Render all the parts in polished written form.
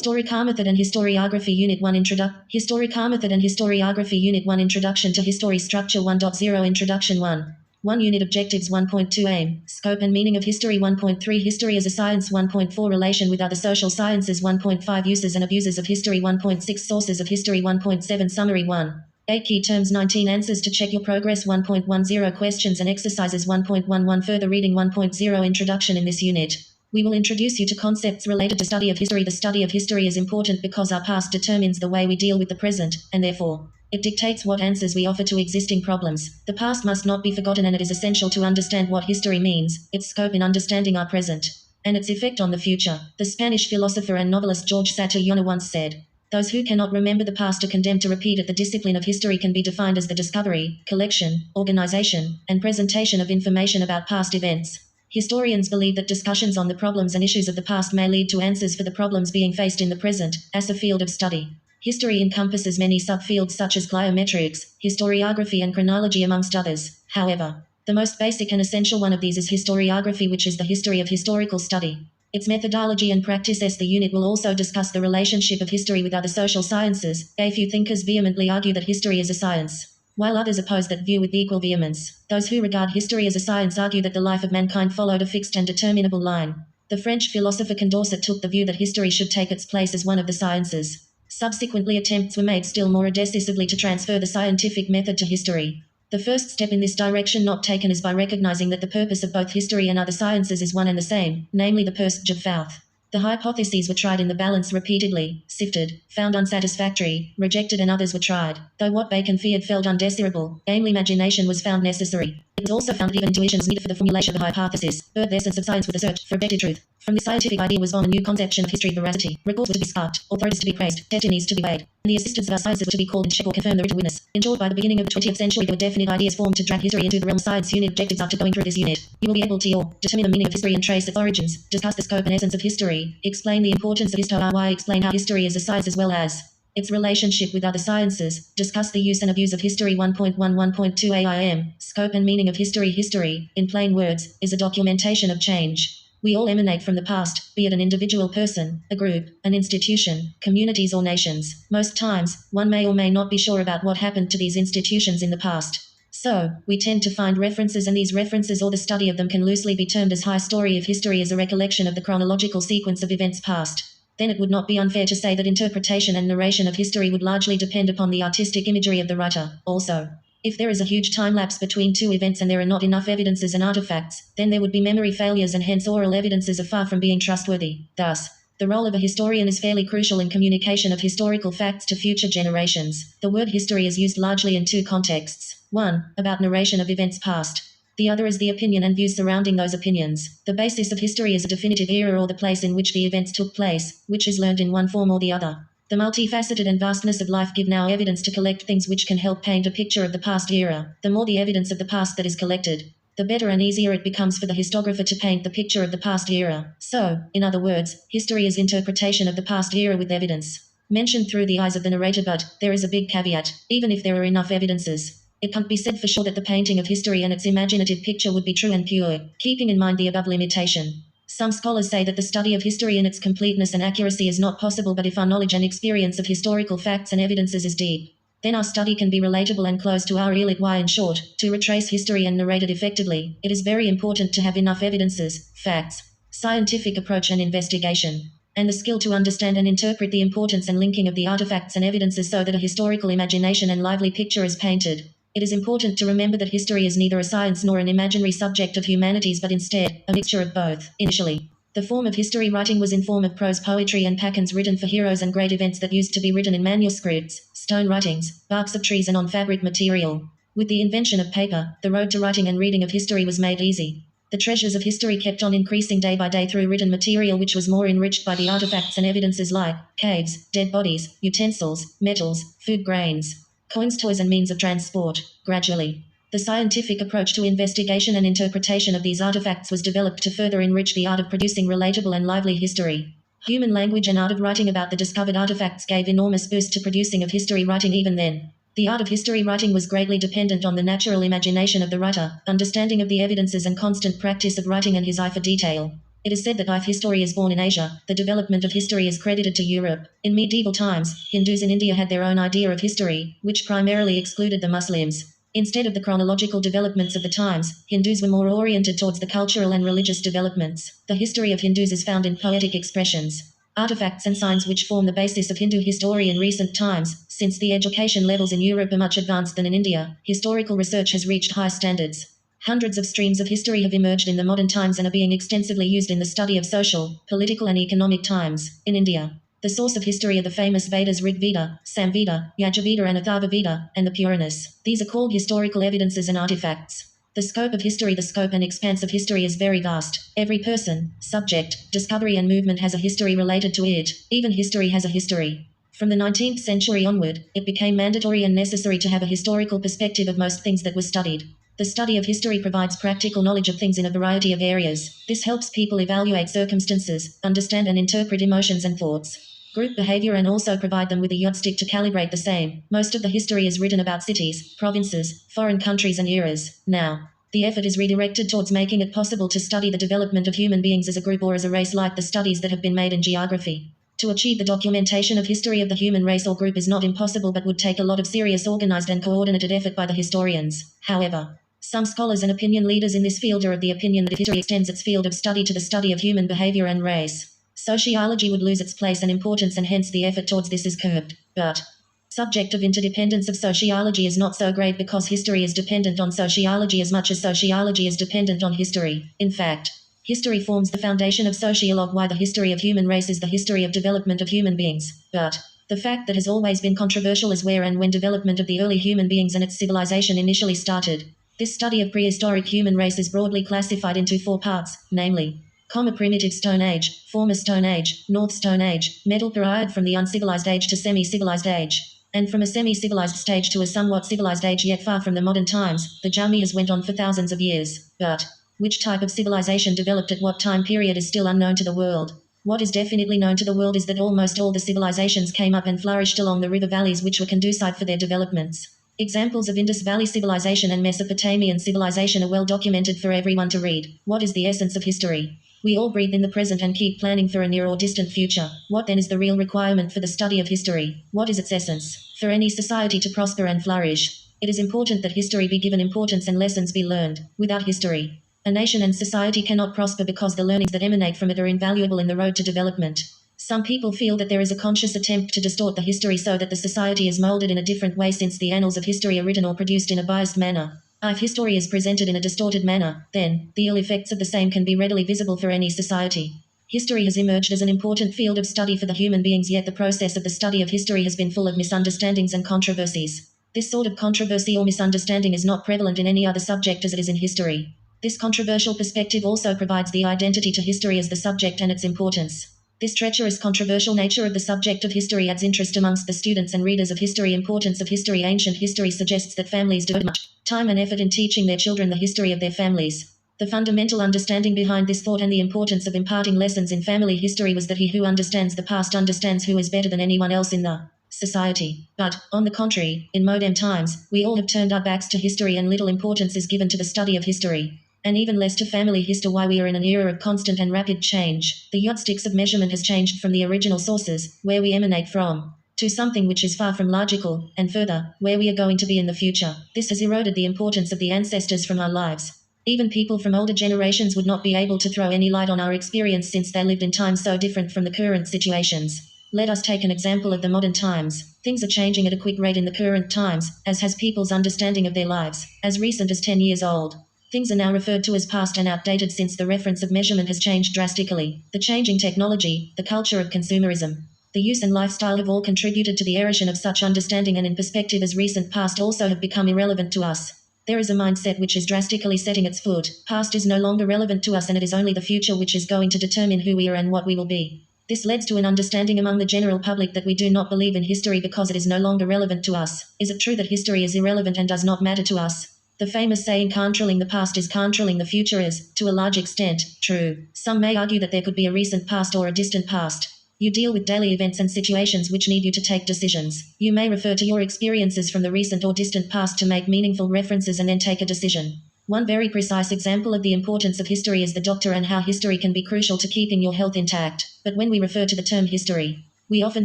Historical Method and Historiography Unit 1 Historical Method and Historiography Unit 1 Introduction to History Structure 1.0 Introduction 1 Unit Objectives 1.2 Aim, Scope and Meaning of History 1.3 History as a Science 1.4 Relation with other social sciences 1.5 Uses and Abuses of History 1.6 Sources of History 1.7 Summary 1 8 Key Terms 19 Answers to check your progress 1.10 Questions and Exercises 1.11 Further reading 1.0 Introduction In this unit, we will introduce you to concepts related to study of history. The study of history is important because our past determines the way we deal with the present, and therefore, it dictates what answers we offer to existing problems. The past must not be forgotten, and it is essential to understand what history means, its scope in understanding our present, and its effect on the future. The Spanish philosopher and novelist George Santayana once said, "Those who cannot remember the past are condemned to repeat it." The discipline of history can be defined as the discovery, collection, organization, and presentation of information about past events. Historians believe that discussions on the problems and issues of the past may lead to answers for the problems being faced in the present, as a field of study. History encompasses many subfields such as gliometrics, historiography and chronology amongst others. However, the most basic and essential one of these is historiography, which is the history of historical study. Its methodology and practice. The unit will also discuss the relationship of history with other social sciences. A few thinkers vehemently argue that history is a science, while others oppose that view with equal vehemence. Those who regard history as a science argue that the life of mankind followed a fixed and determinable line. The French philosopher Condorcet took the view that history should take its place as one of the sciences. Subsequently, attempts were made still more decisively to transfer the scientific method to history. The first step in this direction not taken is by recognizing that the purpose of both history and other sciences is one and the same, namely the pursuit of truth. The hypotheses were tried in the balance repeatedly, sifted, found unsatisfactory, rejected, and others were tried. Though what Bacon feared felt undesirable, namely imagination, was found necessary. It was also found that even intuition was needed for the formulation of the hypothesis. The essence of science was the search for objective truth. From this scientific idea was born a new conception of history veracity. Records were to be scarped, authorities to be praised, testimonies to be weighed, and the assistants of our sciences were to be called and check or confirm the written witness. In short, by the beginning of the 20th century, there were definite ideas formed to drag history into the realm of science. Unit objectives. After going through this unit, you will be able to determine the meaning of history and trace its origins, discuss the scope and essence of history, explain the importance of history, explain how history is a science as well as its relationship with other sciences, discuss the use and abuse of history. 1.1.2 AIM, Scope and Meaning of History. History, in plain words, is a documentation of change. We all emanate from the past, be it an individual person, a group, an institution, communities or nations. Most times, one may or may not be sure about what happened to these institutions in the past. So, we tend to find references, and these references or the study of them can loosely be termed as high story. If history is a recollection of the chronological sequence of events past, then it would not be unfair to say that interpretation and narration of history would largely depend upon the artistic imagery of the writer. Also, if there is a huge time lapse between two events and there are not enough evidences and artifacts, then there would be memory failures, and hence oral evidences are far from being trustworthy. Thus, the role of a historian is fairly crucial in communication of historical facts to future generations. The word history is used largely in two contexts. One, about narration of events past. The other is the opinion and views surrounding those opinions. The basis of history is a definitive era or the place in which the events took place, which is learned in one form or the other. The multifaceted and vastness of life give now evidence to collect things which can help paint a picture of the past era. The more the evidence of the past that is collected, the better and easier it becomes for the historiographer to paint the picture of the past era. So, in other words, history is interpretation of the past era with evidence mentioned through the eyes of the narrator. But there is a big caveat: even if there are enough evidences, it can't be said for sure that the painting of history and its imaginative picture would be true and pure. Keeping in mind the above limitation, some scholars say that the study of history in its completeness and accuracy is not possible, but if our knowledge and experience of historical facts and evidences is deep, then our study can be relatable and close to our real it. Why, in short, to retrace history and narrate it effectively, it is very important to have enough evidences, facts, scientific approach and investigation, and the skill to understand and interpret the importance and linking of the artifacts and evidences so that a historical imagination and lively picture is painted. It is important to remember that history is neither a science nor an imaginary subject of humanities, but instead, a mixture of both. Initially, the form of history writing was in form of prose poetry and paeans written for heroes and great events that used to be written in manuscripts, stone writings, barks of trees and on fabric material. With the invention of paper, the road to writing and reading of history was made easy. The treasures of history kept on increasing day by day through written material, which was more enriched by the artifacts and evidences like caves, dead bodies, utensils, metals, food grains, coins, toys and means of transport. Gradually, the scientific approach to investigation and interpretation of these artifacts was developed to further enrich the art of producing relatable and lively history. Human language and art of writing about the discovered artifacts gave enormous boost to producing of history writing. Even then, the art of history writing was greatly dependent on the natural imagination of the writer, understanding of the evidences and constant practice of writing and his eye for detail. It is said that if history is born in Asia, the development of history is credited to Europe. In medieval times, Hindus in India had their own idea of history, which primarily excluded the Muslims. Instead of the chronological developments of the times, Hindus were more oriented towards the cultural and religious developments. The history of Hindus is found in poetic expressions, artifacts and signs which form the basis of Hindu history in recent times. Since the education levels in Europe are much advanced than in India, historical research has reached high standards. Hundreds of streams of history have emerged in the modern times and are being extensively used in the study of social, political and economic times. In India, the source of history are the famous Vedas Rig Veda, Samveda, Yajurveda and Atharva Veda, and the Puranas. These are called historical evidences and artifacts. The scope of history, the scope and expanse of history is very vast. Every person, subject, discovery and movement has a history related to it. Even history has a history. From the 19th century onward, it became mandatory and necessary to have a historical perspective of most things that were studied. The study of history provides practical knowledge of things in a variety of areas. This helps people evaluate circumstances, understand and interpret emotions and thoughts, group behavior and also provide them with a yardstick to calibrate the same. Most of the history is written about cities, provinces, foreign countries and eras. Now, the effort is redirected towards making it possible to study the development of human beings as a group or as a race, like the studies that have been made in geography. To achieve the documentation of history of the human race or group is not impossible but would take a lot of serious, organized and coordinated effort by the historians. However, some scholars and opinion leaders in this field are of the opinion that if history extends its field of study to the study of human behavior and race, sociology would lose its place and importance, and hence the effort towards this is curbed. But subject of interdependence of sociology is not so great because history is dependent on sociology as much as sociology is dependent on history. In fact, history forms the foundation of sociology. Why the history of human race is the history of development of human beings. But the fact that has always been controversial is where and when development of the early human beings and its civilization initially started. This study of prehistoric human race is broadly classified into 4 parts, namely, Primitive Stone Age, Former Stone Age, North Stone Age, Metal Period from the uncivilized age to semi-civilized age, and from a semi-civilized stage to a somewhat civilized age yet far from the modern times. The journey has went on for thousands of years, but which type of civilization developed at what time period is still unknown to the world. What is definitely known to the world is that almost all the civilizations came up and flourished along the river valleys which were conducive for their developments. Examples of Indus Valley civilization and Mesopotamian civilization are well documented for everyone to read. What is the essence of history? We all breathe in the present and keep planning for a near or distant future. What then is the real requirement for the study of history? What is its essence? For any society to prosper and flourish, it is important that history be given importance and lessons be learned. Without history, a nation and society cannot prosper because the learnings that emanate from it are invaluable in the road to development. Some people feel that there is a conscious attempt to distort the history so that the society is molded in a different way since the annals of history are written or produced in a biased manner. If history is presented in a distorted manner, then the ill effects of the same can be readily visible for any society. History has emerged as an important field of study for the human beings, yet the process of the study of history has been full of misunderstandings and controversies. This sort of controversy or misunderstanding is not prevalent in any other subject as it is in history. This controversial perspective also provides the identity to history as the subject and its importance. This treacherous controversial nature of the subject of history adds interest amongst the students and readers of history. Importance of history. Ancient history suggests that families devote much time and effort in teaching their children the history of their families. The fundamental understanding behind this thought and the importance of imparting lessons in family history was that he who understands the past understands who is better than anyone else in the society. But, on the contrary, in modern times, we all have turned our backs to history and little importance is given to the study of history, and even less to family history. Why we are in an era of constant and rapid change. The yardsticks of measurement has changed from the original sources, where we emanate from, to something which is far from logical, and further, where we are going to be in the future. This has eroded the importance of the ancestors from our lives. Even people from older generations would not be able to throw any light on our experience since they lived in times so different from the current situations. Let us take an example of the modern times. Things are changing at a quick rate in the current times, as has people's understanding of their lives. As recent as 10 years old, things are now referred to as past and outdated since the reference of measurement has changed drastically. The changing technology, the culture of consumerism, the use and lifestyle have all contributed to the erosion of such understanding, and in perspective as recent past also have become irrelevant to us. There is a mindset which is drastically setting its foot. Past is no longer relevant to us and it is only the future which is going to determine who we are and what we will be. This leads to an understanding among the general public that we do not believe in history because it is no longer relevant to us. Is it true that history is irrelevant and does not matter to us? The famous saying controlling the past is controlling the future is, to a large extent, true. Some may argue that there could be a recent past or a distant past. You deal with daily events and situations which need you to take decisions. You may refer to your experiences from the recent or distant past to make meaningful references and then take a decision. One very precise example of the importance of history is the doctor and how history can be crucial to keeping your health intact. But when we refer to the term history, we often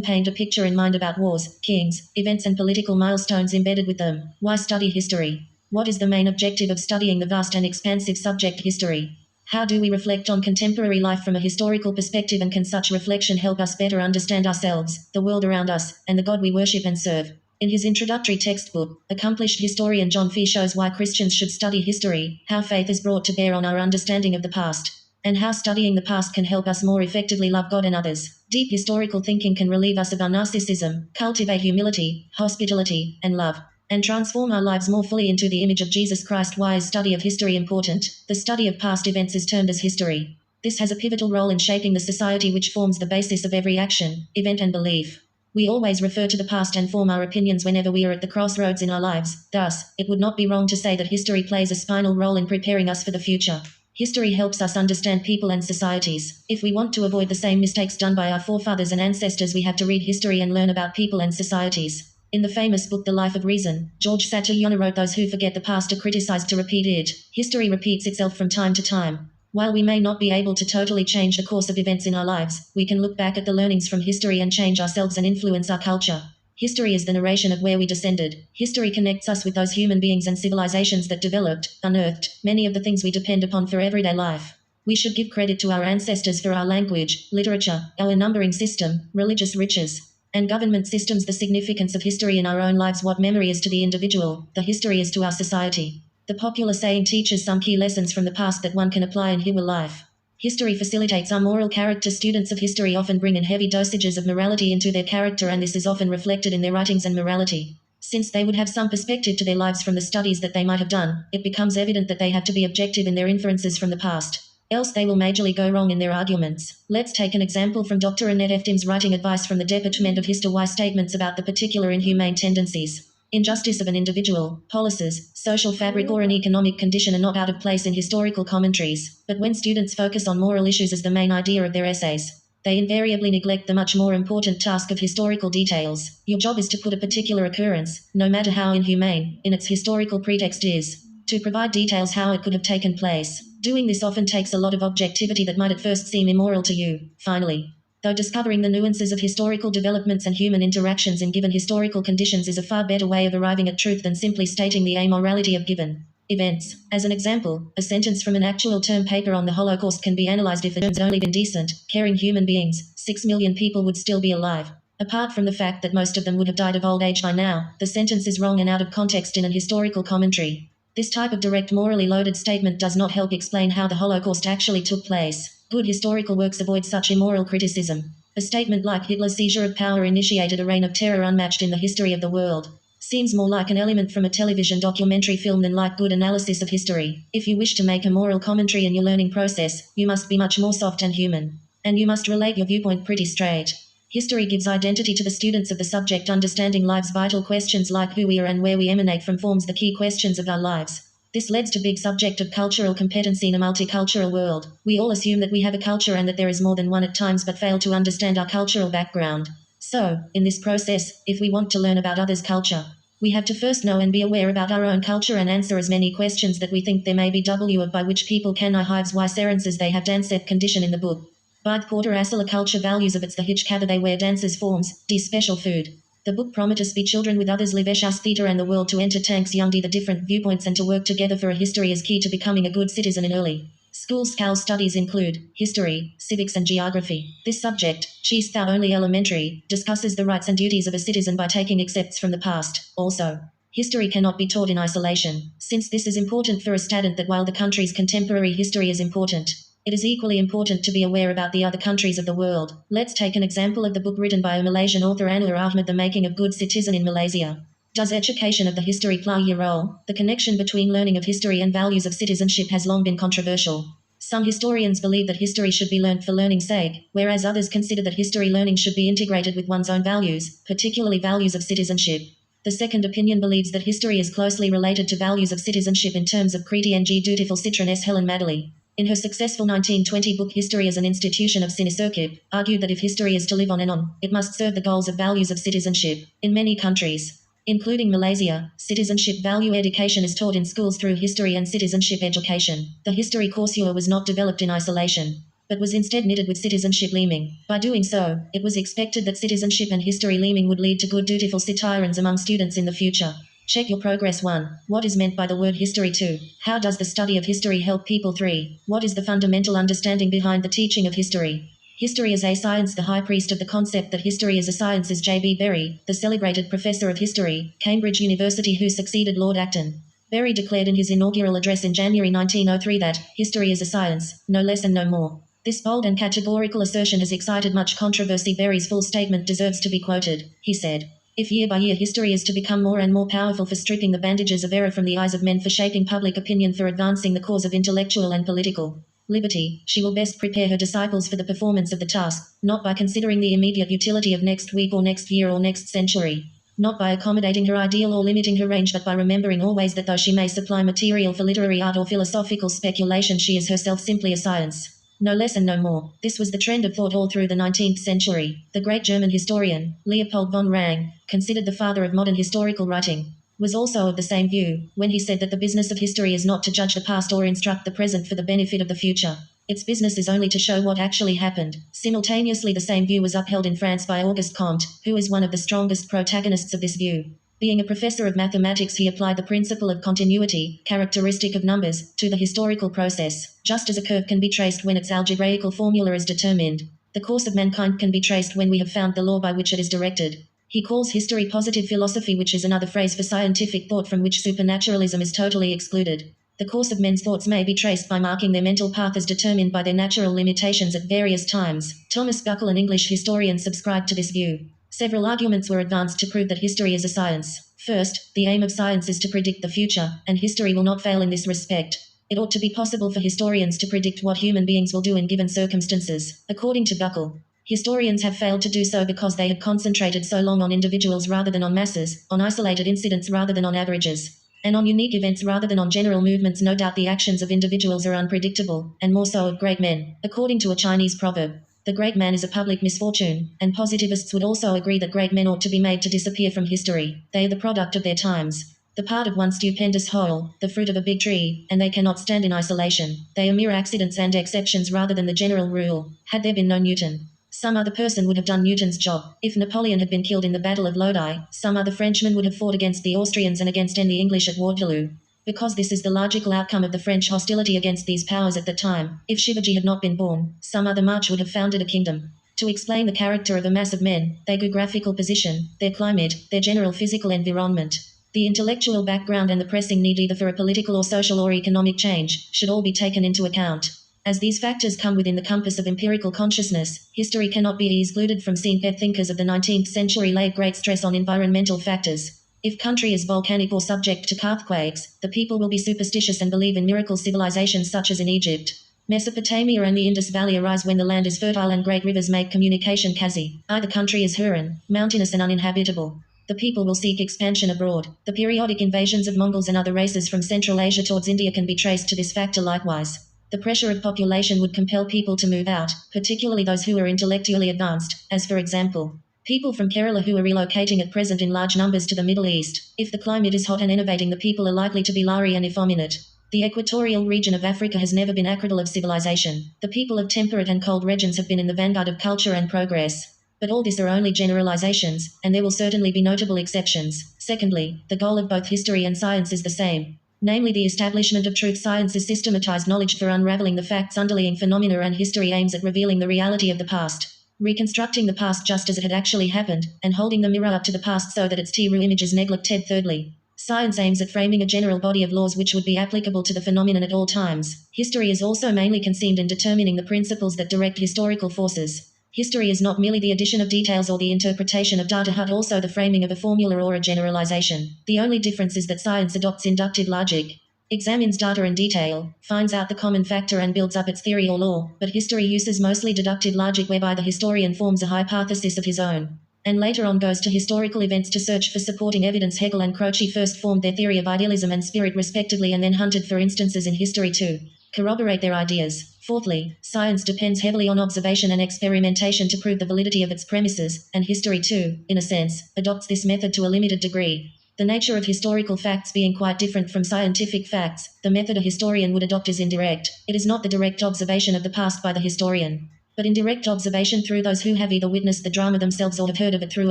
paint a picture in mind about wars, kings, events and political milestones embedded with them. Why study history? What is the main objective of studying the vast and expansive subject history? How do we reflect on contemporary life from a historical perspective, and can such reflection help us better understand ourselves, the world around us, and the God we worship and serve? In his introductory textbook, accomplished historian John Fee shows why Christians should study history, how faith is brought to bear on our understanding of the past, and how studying the past can help us more effectively love God and others. Deep historical thinking can relieve us of our narcissism, cultivate humility, hospitality, and love, and transform our lives more fully into the image of Jesus Christ. Why is study of history important? The study of past events is termed as history. This has a pivotal role in shaping the society which forms the basis of every action, event, and belief. We always refer to the past and form our opinions whenever we are at the crossroads in our lives. Thus, it would not be wrong to say that history plays a spinal role in preparing us for the future. History helps us understand people and societies. If we want to avoid the same mistakes done by our forefathers and ancestors, we have to read history and learn about people and societies. In the famous book The Life of Reason, George Santayana wrote, "Those who forget the past are criticized to repeat it." History repeats itself from time to time. While we may not be able to totally change the course of events in our lives, we can look back at the learnings from history and change ourselves and influence our culture. History is the narration of where we descended. History connects us with those human beings and civilizations that developed, unearthed, many of the things we depend upon for everyday life. We should give credit to our ancestors for our language, literature, our numbering system, religious riches, and government systems. The significance of history in our own lives. What memory is to the individual, the history is to our society. The popular saying teaches some key lessons from the past that one can apply in human life. History facilitates our moral character. Students of history often bring in heavy dosages of morality into their character, and this is often reflected in their writings and morality. Since they would have some perspective to their lives from the studies that they might have done, it becomes evident that they have to be objective in their inferences from the past. Else they will majorly go wrong in their arguments. Let's take an example from Dr. Annette F. Dim's writing Advice from the Department of History. Why statements about the particular inhumane tendencies, injustice of an individual, policies, social fabric or an economic condition are not out of place in historical commentaries. But when students focus on moral issues as the main idea of their essays, they invariably neglect the much more important task of historical details. Your job is to put a particular occurrence, no matter how inhumane, in its historical pretext is to provide details how it could have taken place. Doing this often takes a lot of objectivity that might at first seem immoral to you. Finally, though discovering the nuances of historical developments and human interactions in given historical conditions is a far better way of arriving at truth than simply stating the amorality of given events. As an example, a sentence from an actual term paper on the Holocaust can be analyzed. If it had only been decent, caring human beings, 6 million people would still be alive. Apart from the fact that most of them would have died of old age by now, the sentence is wrong and out of context in an historical commentary. This type of direct morally loaded statement does not help explain how the Holocaust actually took place. Good historical works avoid such immoral criticism. A statement like Hitler's seizure of power initiated a reign of terror unmatched in the history of the world seems more like an element from a television documentary film than like good analysis of history. If you wish to make a moral commentary in your learning process, you must be much more soft and human. And you must relate your viewpoint pretty straight. History gives identity to the students of the subject. Understanding life's vital questions like who we are and where we emanate from forms the key questions of our lives. This leads to big subject of cultural competency in a multicultural world. We all assume that we have a culture and that there is more than one at times, but fail to understand our cultural background. So, in this process, if we want to learn about others' culture, we have to first know and be aware about our own culture and answer as many questions that we think there may be of by which people can know hives why serences they have dance set condition in the book. By the Porter Asala culture values of its the hitch cover they wear dances forms, D special food. The book promises be children with others live eshas theatre and the world to enter tanks young D the different viewpoints and to work together for a history is key to becoming a good citizen in early school. Scale studies include history, civics and geography. This subject, Cheese Thou Only Elementary, discusses the rights and duties of a citizen by taking excepts from the past. Also, history cannot be taught in isolation. Since this is important for a student that while the country's contemporary history is important, it is equally important to be aware about the other countries of the world. Let's take an example of the book written by a Malaysian author Anwar Ahmad, The Making of Good Citizen in Malaysia. Does education of the history play a role? The connection between learning of history and values of citizenship has long been controversial. Some historians believe that history should be learned for learning's sake, whereas others consider that history learning should be integrated with one's own values, particularly values of citizenship. The second opinion believes that history is closely related to values of citizenship in terms of creaty and dutiful. Citron S. Helen Madley, in her successful 1920 book History as an Institution of Sinisirkip, argued that if history is to live on and on, it must serve the goals of values of citizenship. In many countries, including Malaysia. Citizenship value education is taught in schools through history and citizenship education. The history courseur was not developed in isolation, but was instead knitted with citizenship learning. By doing so, it was expected that citizenship and history learning would lead to good dutiful citoyens among students in the future. Check your progress. 1. What is meant by the word history? 2. How does the study of history help people? 3. What is the fundamental understanding behind the teaching of history? History is a science. The high priest of the concept that history is a science is J.B. Berry, the celebrated professor of history, Cambridge University, who succeeded Lord Acton. Berry declared in his inaugural address in January 1903 that history is a science, no less and no more. This bold and categorical assertion has excited much controversy. Berry's full statement deserves to be quoted. He said, "If year by year history is to become more and more powerful for stripping the bandages of error from the eyes of men, for shaping public opinion, for advancing the cause of intellectual and political liberty, she will best prepare her disciples for the performance of the task, not by considering the immediate utility of next week or next year or next century, not by accommodating her ideal or limiting her range, but by remembering always that though she may supply material for literary art or philosophical speculation, she is herself simply a science. No less and no more." This was the trend of thought all through the 19th century. The great German historian, Leopold von Ranke, considered the father of modern historical writing, was also of the same view, when he said that the business of history is not to judge the past or instruct the present for the benefit of the future. Its business is only to show what actually happened. Simultaneously, the same view was upheld in France by Auguste Comte, who is one of the strongest protagonists of this view. Being a professor of mathematics, he applied the principle of continuity, characteristic of numbers, to the historical process. Just as a curve can be traced when its algebraical formula is determined, the course of mankind can be traced when we have found the law by which it is directed. He calls history positive philosophy, which is another phrase for scientific thought from which supernaturalism is totally excluded. The course of men's thoughts may be traced by marking their mental path as determined by their natural limitations at various times. Thomas Buckle, an English historian, subscribed to this view. Several arguments were advanced to prove that history is a science. First, the aim of science is to predict the future, and history will not fail in this respect. It ought to be possible for historians to predict what human beings will do in given circumstances. According to Buckle, historians have failed to do so because they have concentrated so long on individuals rather than on masses, on isolated incidents rather than on averages, and on unique events rather than on general movements. No doubt the actions of individuals are unpredictable, and more so of great men. According to a Chinese proverb, the great man is a public misfortune, and positivists would also agree that great men ought to be made to disappear from history. They are the product of their times, the part of one stupendous whole, the fruit of a big tree, and they cannot stand in isolation. They are mere accidents and exceptions rather than the general rule. Had there been no Newton, some other person would have done Newton's job. If Napoleon had been killed in the Battle of Lodi, some other Frenchman would have fought against the Austrians and against the English at Waterloo. Because this is the logical outcome of the French hostility against these powers at the time. If Shivaji had not been born, some other March would have founded a kingdom. To explain the character of a mass of men, their geographical position, their climate, their general physical environment, the intellectual background, and the pressing need either for a political or social or economic change, should all be taken into account. As these factors come within the compass of empirical consciousness, history cannot be excluded from seeing. Thinkers of the 19th century laid great stress on environmental factors. If country is volcanic or subject to earthquakes, the people will be superstitious and believe in miracle. Civilizations such as in Egypt, Mesopotamia and the Indus Valley arise when the land is fertile and great rivers make communication easy. Either country is barren, mountainous and uninhabitable. The people will seek expansion abroad. The periodic invasions of Mongols and other races from Central Asia towards India can be traced to this factor likewise. The pressure of population would compel people to move out, particularly those who are intellectually advanced, as for example, people from Kerala who are relocating at present in large numbers to the Middle East. If the climate is hot and enervating, the people are likely to be Lhari and effeminate. The equatorial region of Africa has never been a cradle of civilization. The people of temperate and cold regions have been in the vanguard of culture and progress. But all this are only generalizations, and there will certainly be notable exceptions. Secondly, the goal of both history and science is the same, namely the establishment of truth. Science is systematized knowledge for unraveling the facts underlying phenomena, and history aims at revealing the reality of the past, reconstructing the past just as it had actually happened, and holding the mirror up to the past so that its true image is neglected. Thirdly, science aims at framing a general body of laws which would be applicable to the phenomenon at all times. History is also mainly concerned in determining the principles that direct historical forces. History is not merely the addition of details or the interpretation of data, but also the framing of a formula or a generalization. The only difference is that science adopts inductive logic, examines data in detail, finds out the common factor and builds up its theory or law, but history uses mostly deductive logic, whereby the historian forms a hypothesis of his own, and later on goes to historical events to search for supporting evidence. Hegel and Croce first formed their theory of idealism and spirit respectively, and then hunted for instances in history to corroborate their ideas. Fourthly, science depends heavily on observation and experimentation to prove the validity of its premises, and history too, in a sense, adopts this method to a limited degree. The nature of historical facts being quite different from scientific facts, the method a historian would adopt is indirect. It is not the direct observation of the past by the historian, but indirect observation through those who have either witnessed the drama themselves or have heard of it through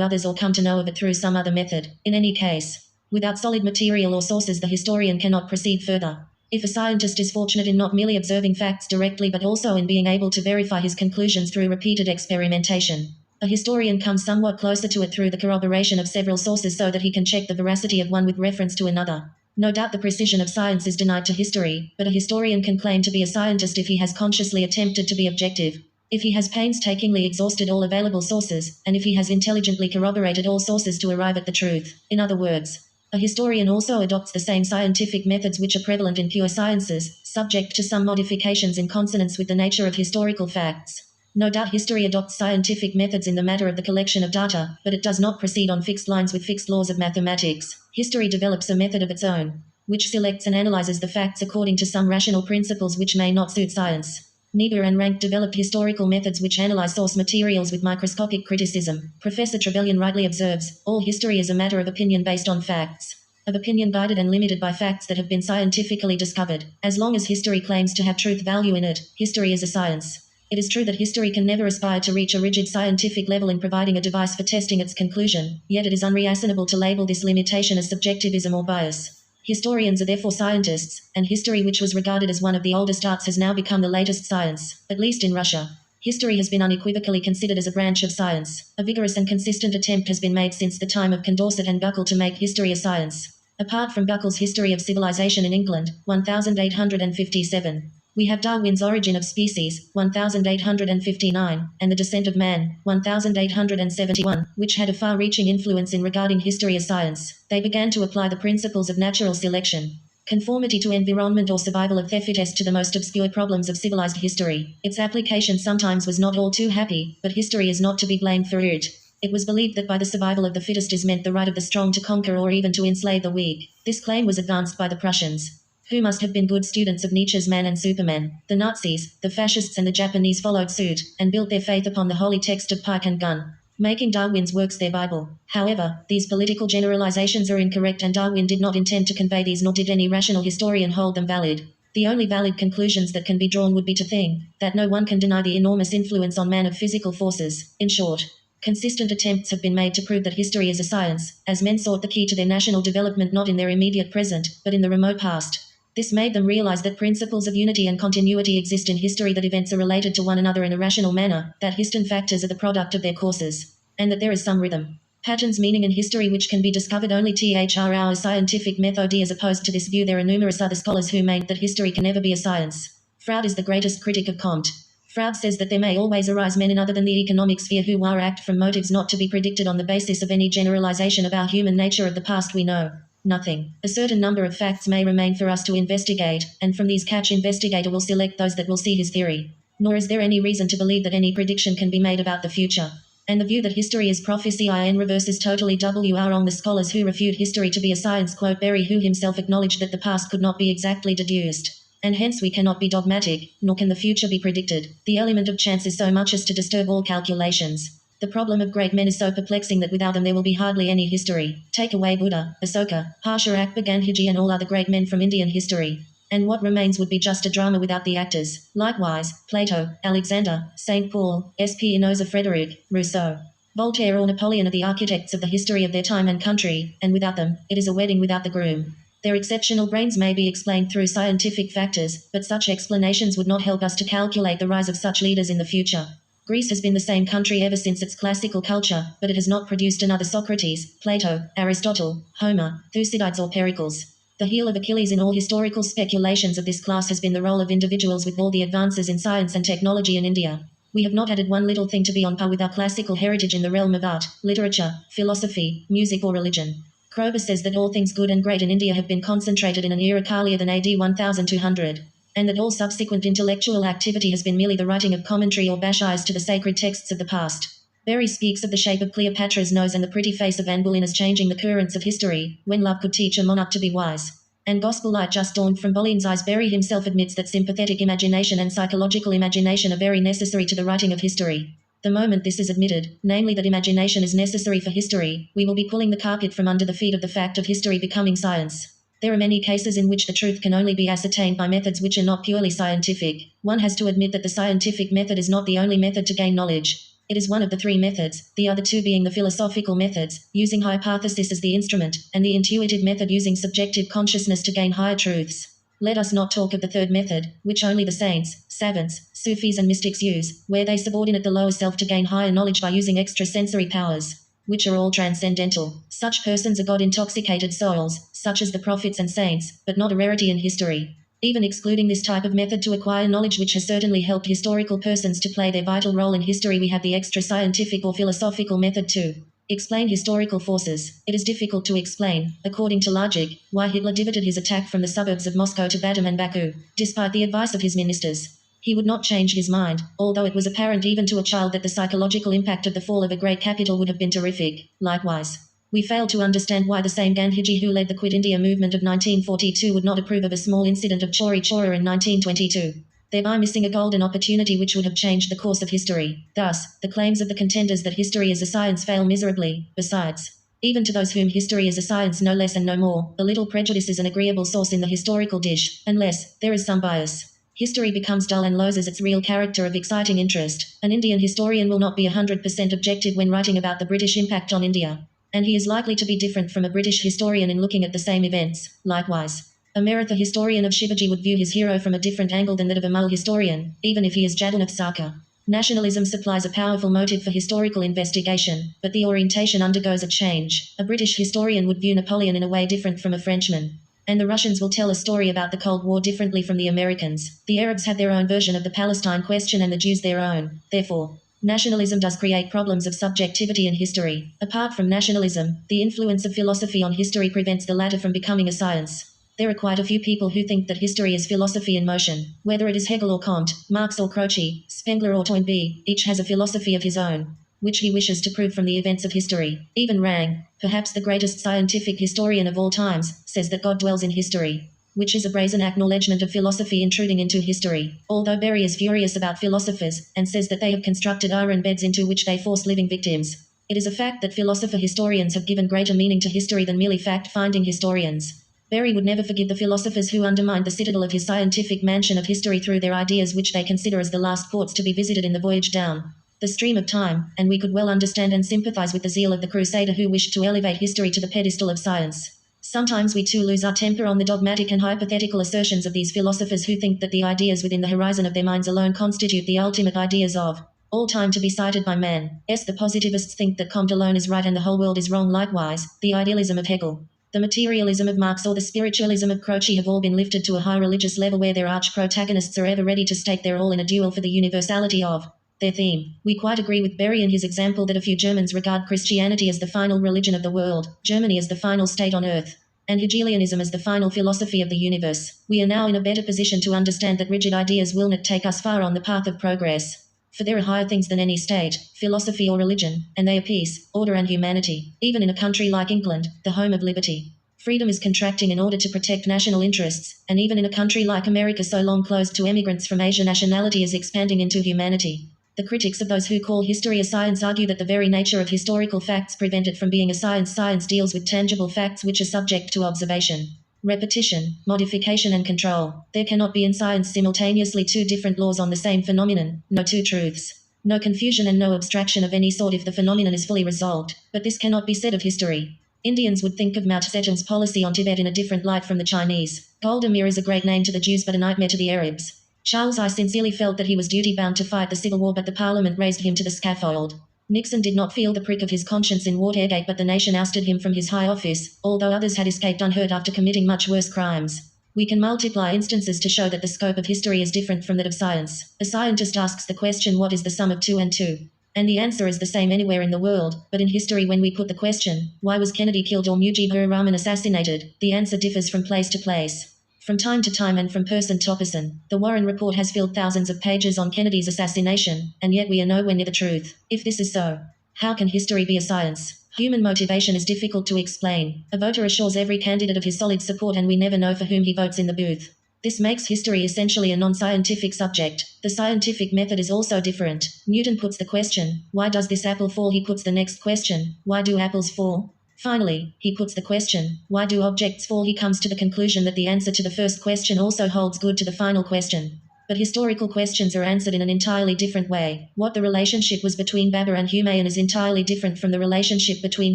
others or come to know of it through some other method. In any case, without solid material or sources, the historian cannot proceed further. If a scientist is fortunate in not merely observing facts directly but also in being able to verify his conclusions through repeated experimentation, a historian comes somewhat closer to it through the corroboration of several sources so that he can check the veracity of one with reference to another. No doubt the precision of science is denied to history, but a historian can claim to be a scientist if he has consciously attempted to be objective, if he has painstakingly exhausted all available sources, and if he has intelligently corroborated all sources to arrive at the truth. In other words, a historian also adopts the same scientific methods which are prevalent in pure sciences, subject to some modifications in consonance with the nature of historical facts. No doubt history adopts scientific methods in the matter of the collection of data, but it does not proceed on fixed lines with fixed laws of mathematics. History develops a method of its own, which selects and analyzes the facts according to some rational principles which may not suit science. Niebuhr and Rank developed historical methods which analyze source materials with microscopic criticism. Professor Trevelyan rightly observes, all history is a matter of opinion based on facts, of opinion guided and limited by facts that have been scientifically discovered. As long as history claims to have truth value in it, history is a science. It is true that history can never aspire to reach a rigid scientific level in providing a device for testing its conclusion, yet it is unreasonable to label this limitation as subjectivism or bias. Historians are therefore scientists, and history, which was regarded as one of the oldest arts, has now become the latest science, at least in Russia. History has been unequivocally considered as a branch of science. A vigorous and consistent attempt has been made since the time of Condorcet and Buckle to make history a science. Apart from Buckle's History of Civilization in England, 1857, we have Darwin's Origin of Species, 1859, and The Descent of Man, 1871, which had a far-reaching influence in regarding history as science. They began to apply the principles of natural selection, conformity to environment, or survival of the fittest to the most obscure problems of civilized history. Its application sometimes was not all too happy, but history is not to be blamed for it. It was believed that by the survival of the fittest is meant the right of the strong to conquer or even to enslave the weak. This claim was advanced by the Prussians, who must have been good students of Nietzsche's Man and Superman. The Nazis, the fascists and the Japanese followed suit, and built their faith upon the holy text of Pike and Gun, making Darwin's works their Bible. However, these political generalizations are incorrect, and Darwin did not intend to convey these, nor did any rational historian hold them valid. The only valid conclusions that can be drawn would be to think that no one can deny the enormous influence on man of physical forces. In short, consistent attempts have been made to prove that history is a science, as men sought the key to their national development not in their immediate present, but in the remote past. This made them realize that principles of unity and continuity exist in history, that events are related to one another in a rational manner, that Histon factors are the product of their courses, and that there is some rhythm, patterns, meaning in history which can be discovered only through our scientific method. As opposed to this view, there are numerous other scholars who maintain that history can never be a science. Froude is the greatest critic of Comte. Froude says that there may always arise men in other than the economic sphere who act from motives not to be predicted on the basis of any generalization of our human nature. Of the past we know nothing. A certain number of facts may remain for us to investigate, and from these catch investigator will select those that will see his theory. Nor is there any reason to believe that any prediction can be made about the future. And the view that history is prophecy in reverse is totally wrong. The scholars who refute history to be a science quote Berry, who himself acknowledged that the past could not be exactly deduced, and hence we cannot be dogmatic, nor can the future be predicted. The element of chance is so much as to disturb all calculations. The problem of great men is so perplexing that without them there will be hardly any history. Take away Buddha, Asoka, Harsha, Akbar, Gandhiji and all other great men from Indian history, and what remains would be just a drama without the actors. Likewise, Plato, Alexander, St. Paul, Spinoza, Frederick, Rousseau, Voltaire or Napoleon are the architects of the history of their time and country, and without them, it is a wedding without the groom. Their exceptional brains may be explained through scientific factors, but such explanations would not help us to calculate the rise of such leaders in the future. Greece has been the same country ever since its classical culture, but it has not produced another Socrates, Plato, Aristotle, Homer, Thucydides or Pericles. The heel of Achilles in all historical speculations of this class has been the role of individuals. With all the advances in science and technology in India, we have not added one little thing to be on par with our classical heritage in the realm of art, literature, philosophy, music or religion. Kroeber says that all things good and great in India have been concentrated in an era earlier than AD 1200. And that all subsequent intellectual activity has been merely the writing of commentary or bashais to the sacred texts of the past. Berry speaks of the shape of Cleopatra's nose and the pretty face of Anne Boleyn as changing the currents of history, when love could teach a monarch to be wise. And gospel light just dawned from Boleyn's eyes. Berry himself admits that sympathetic imagination and psychological imagination are very necessary to the writing of history. The moment this is admitted, namely that imagination is necessary for history, we will be pulling the carpet from under the feet of the fact of history becoming science. There are many cases in which the truth can only be ascertained by methods which are not purely scientific. One has to admit that the scientific method is not the only method to gain knowledge. It is one of the three methods, the other two being the philosophical methods, using hypothesis as the instrument, and the intuitive method using subjective consciousness to gain higher truths. Let us not talk of the third method, which only the saints, savants, Sufis and mystics use, where they subordinate the lower self to gain higher knowledge by using extrasensory powers, which are all transcendental. Such persons are God-intoxicated souls, such as the prophets and saints, but not a rarity in history. Even excluding this type of method to acquire knowledge, which has certainly helped historical persons to play their vital role in history, we have the extra-scientific or philosophical method to explain historical forces. It is difficult to explain, according to logic, why Hitler diverted his attack from the suburbs of Moscow to Batum and Baku, despite the advice of his ministers. He would not change his mind, although it was apparent even to a child that the psychological impact of the fall of a great capital would have been terrific. Likewise, we fail to understand why the same Gandhiji who led the Quit India movement of 1942 would not approve of a small incident of Chori Chora in 1922, thereby missing a golden opportunity which would have changed the course of history. Thus, the claims of the contenders that history is a science fail miserably. Besides, even to those whom history is a science no less and no more, a little prejudice is an agreeable sauce in the historical dish, unless there is some bias. History becomes dull and loses its real character of exciting interest. An Indian historian will not be 100% objective when writing about the British impact on India, and he is likely to be different from a British historian in looking at the same events. Likewise, a Maratha historian of Shivaji would view his hero from a different angle than that of a Mughal historian, even if he is Jadon of Saka. Nationalism supplies a powerful motive for historical investigation, but the orientation undergoes a change. A British historian would view Napoleon in a way different from a Frenchman, and the Russians will tell a story about the Cold War differently from the Americans. The Arabs had their own version of the Palestine question and the Jews their own. Therefore, nationalism does create problems of subjectivity in history. Apart from nationalism, the influence of philosophy on history prevents the latter from becoming a science. There are quite a few people who think that history is philosophy in motion. Whether it is Hegel or Kant, Marx or Croce, Spengler or Toynbee, each has a philosophy of his own, which he wishes to prove from the events of history. Even Rang, perhaps the greatest scientific historian of all times, says that God dwells in history, which is a brazen acknowledgement of philosophy intruding into history. Although Berry is furious about philosophers, and says that they have constructed iron beds into which they force living victims, it is a fact that philosopher-historians have given greater meaning to history than merely fact-finding historians. Berry would never forgive the philosophers who undermined the citadel of his scientific mansion of history through their ideas which they consider as the last ports to be visited in the voyage down the stream of time, and we could well understand and sympathize with the zeal of the crusader who wished to elevate history to the pedestal of science. Sometimes we too lose our temper on the dogmatic and hypothetical assertions of these philosophers who think that the ideas within the horizon of their minds alone constitute the ultimate ideas of all time to be cited by man. The positivists think that Comte alone is right and the whole world is wrong. Likewise, the idealism of Hegel, the materialism of Marx or the spiritualism of Croce have all been lifted to a high religious level where their arch-protagonists are ever ready to stake their all in a duel for the universality of their theme. We quite agree with Berry in his example that a few Germans regard Christianity as the final religion of the world, Germany as the final state on earth, and Hegelianism as the final philosophy of the universe. We are now in a better position to understand that rigid ideas will not take us far on the path of progress. For there are higher things than any state, philosophy or religion, and they are peace, order and humanity. Even in a country like England, the home of liberty, freedom is contracting in order to protect national interests, and even in a country like America so long closed to emigrants from Asia, nationality is expanding into humanity. The critics of those who call history a science argue that the very nature of historical facts prevent it from being a science. Science deals with tangible facts which are subject to observation, repetition, modification and control. There cannot be in science simultaneously two different laws on the same phenomenon, no two truths, no confusion and no abstraction of any sort if the phenomenon is fully resolved. But this cannot be said of history. Indians would think of Mao Zedong's policy on Tibet in a different light from the Chinese. Golda Meir is a great name to the Jews but a nightmare to the Arabs. Charles I sincerely felt that he was duty-bound to fight the Civil War, but the Parliament raised him to the scaffold. Nixon did not feel the prick of his conscience in Watergate, but the nation ousted him from his high office, although others had escaped unhurt after committing much worse crimes. We can multiply instances to show that the scope of history is different from that of science. A scientist asks the question, what is the sum of 2 and 2? And the answer is the same anywhere in the world, but in history when we put the question, why was Kennedy killed or Mujibur Rahman assassinated, the answer differs from place to place, from time to time and from person to person. The Warren Report has filled thousands of pages on Kennedy's assassination, and yet we are nowhere near the truth. If this is so, how can history be a science? Human motivation is difficult to explain. A voter assures every candidate of his solid support and we never know for whom he votes in the booth. This makes history essentially a non-scientific subject. The scientific method is also different. Newton puts the question, why does this apple fall? He puts the next question, why do apples fall? Finally, he puts the question, why do objects fall? He comes to the conclusion that the answer to the first question also holds good to the final question. But historical questions are answered in an entirely different way. What the relationship was between Babur and Humayun is entirely different from the relationship between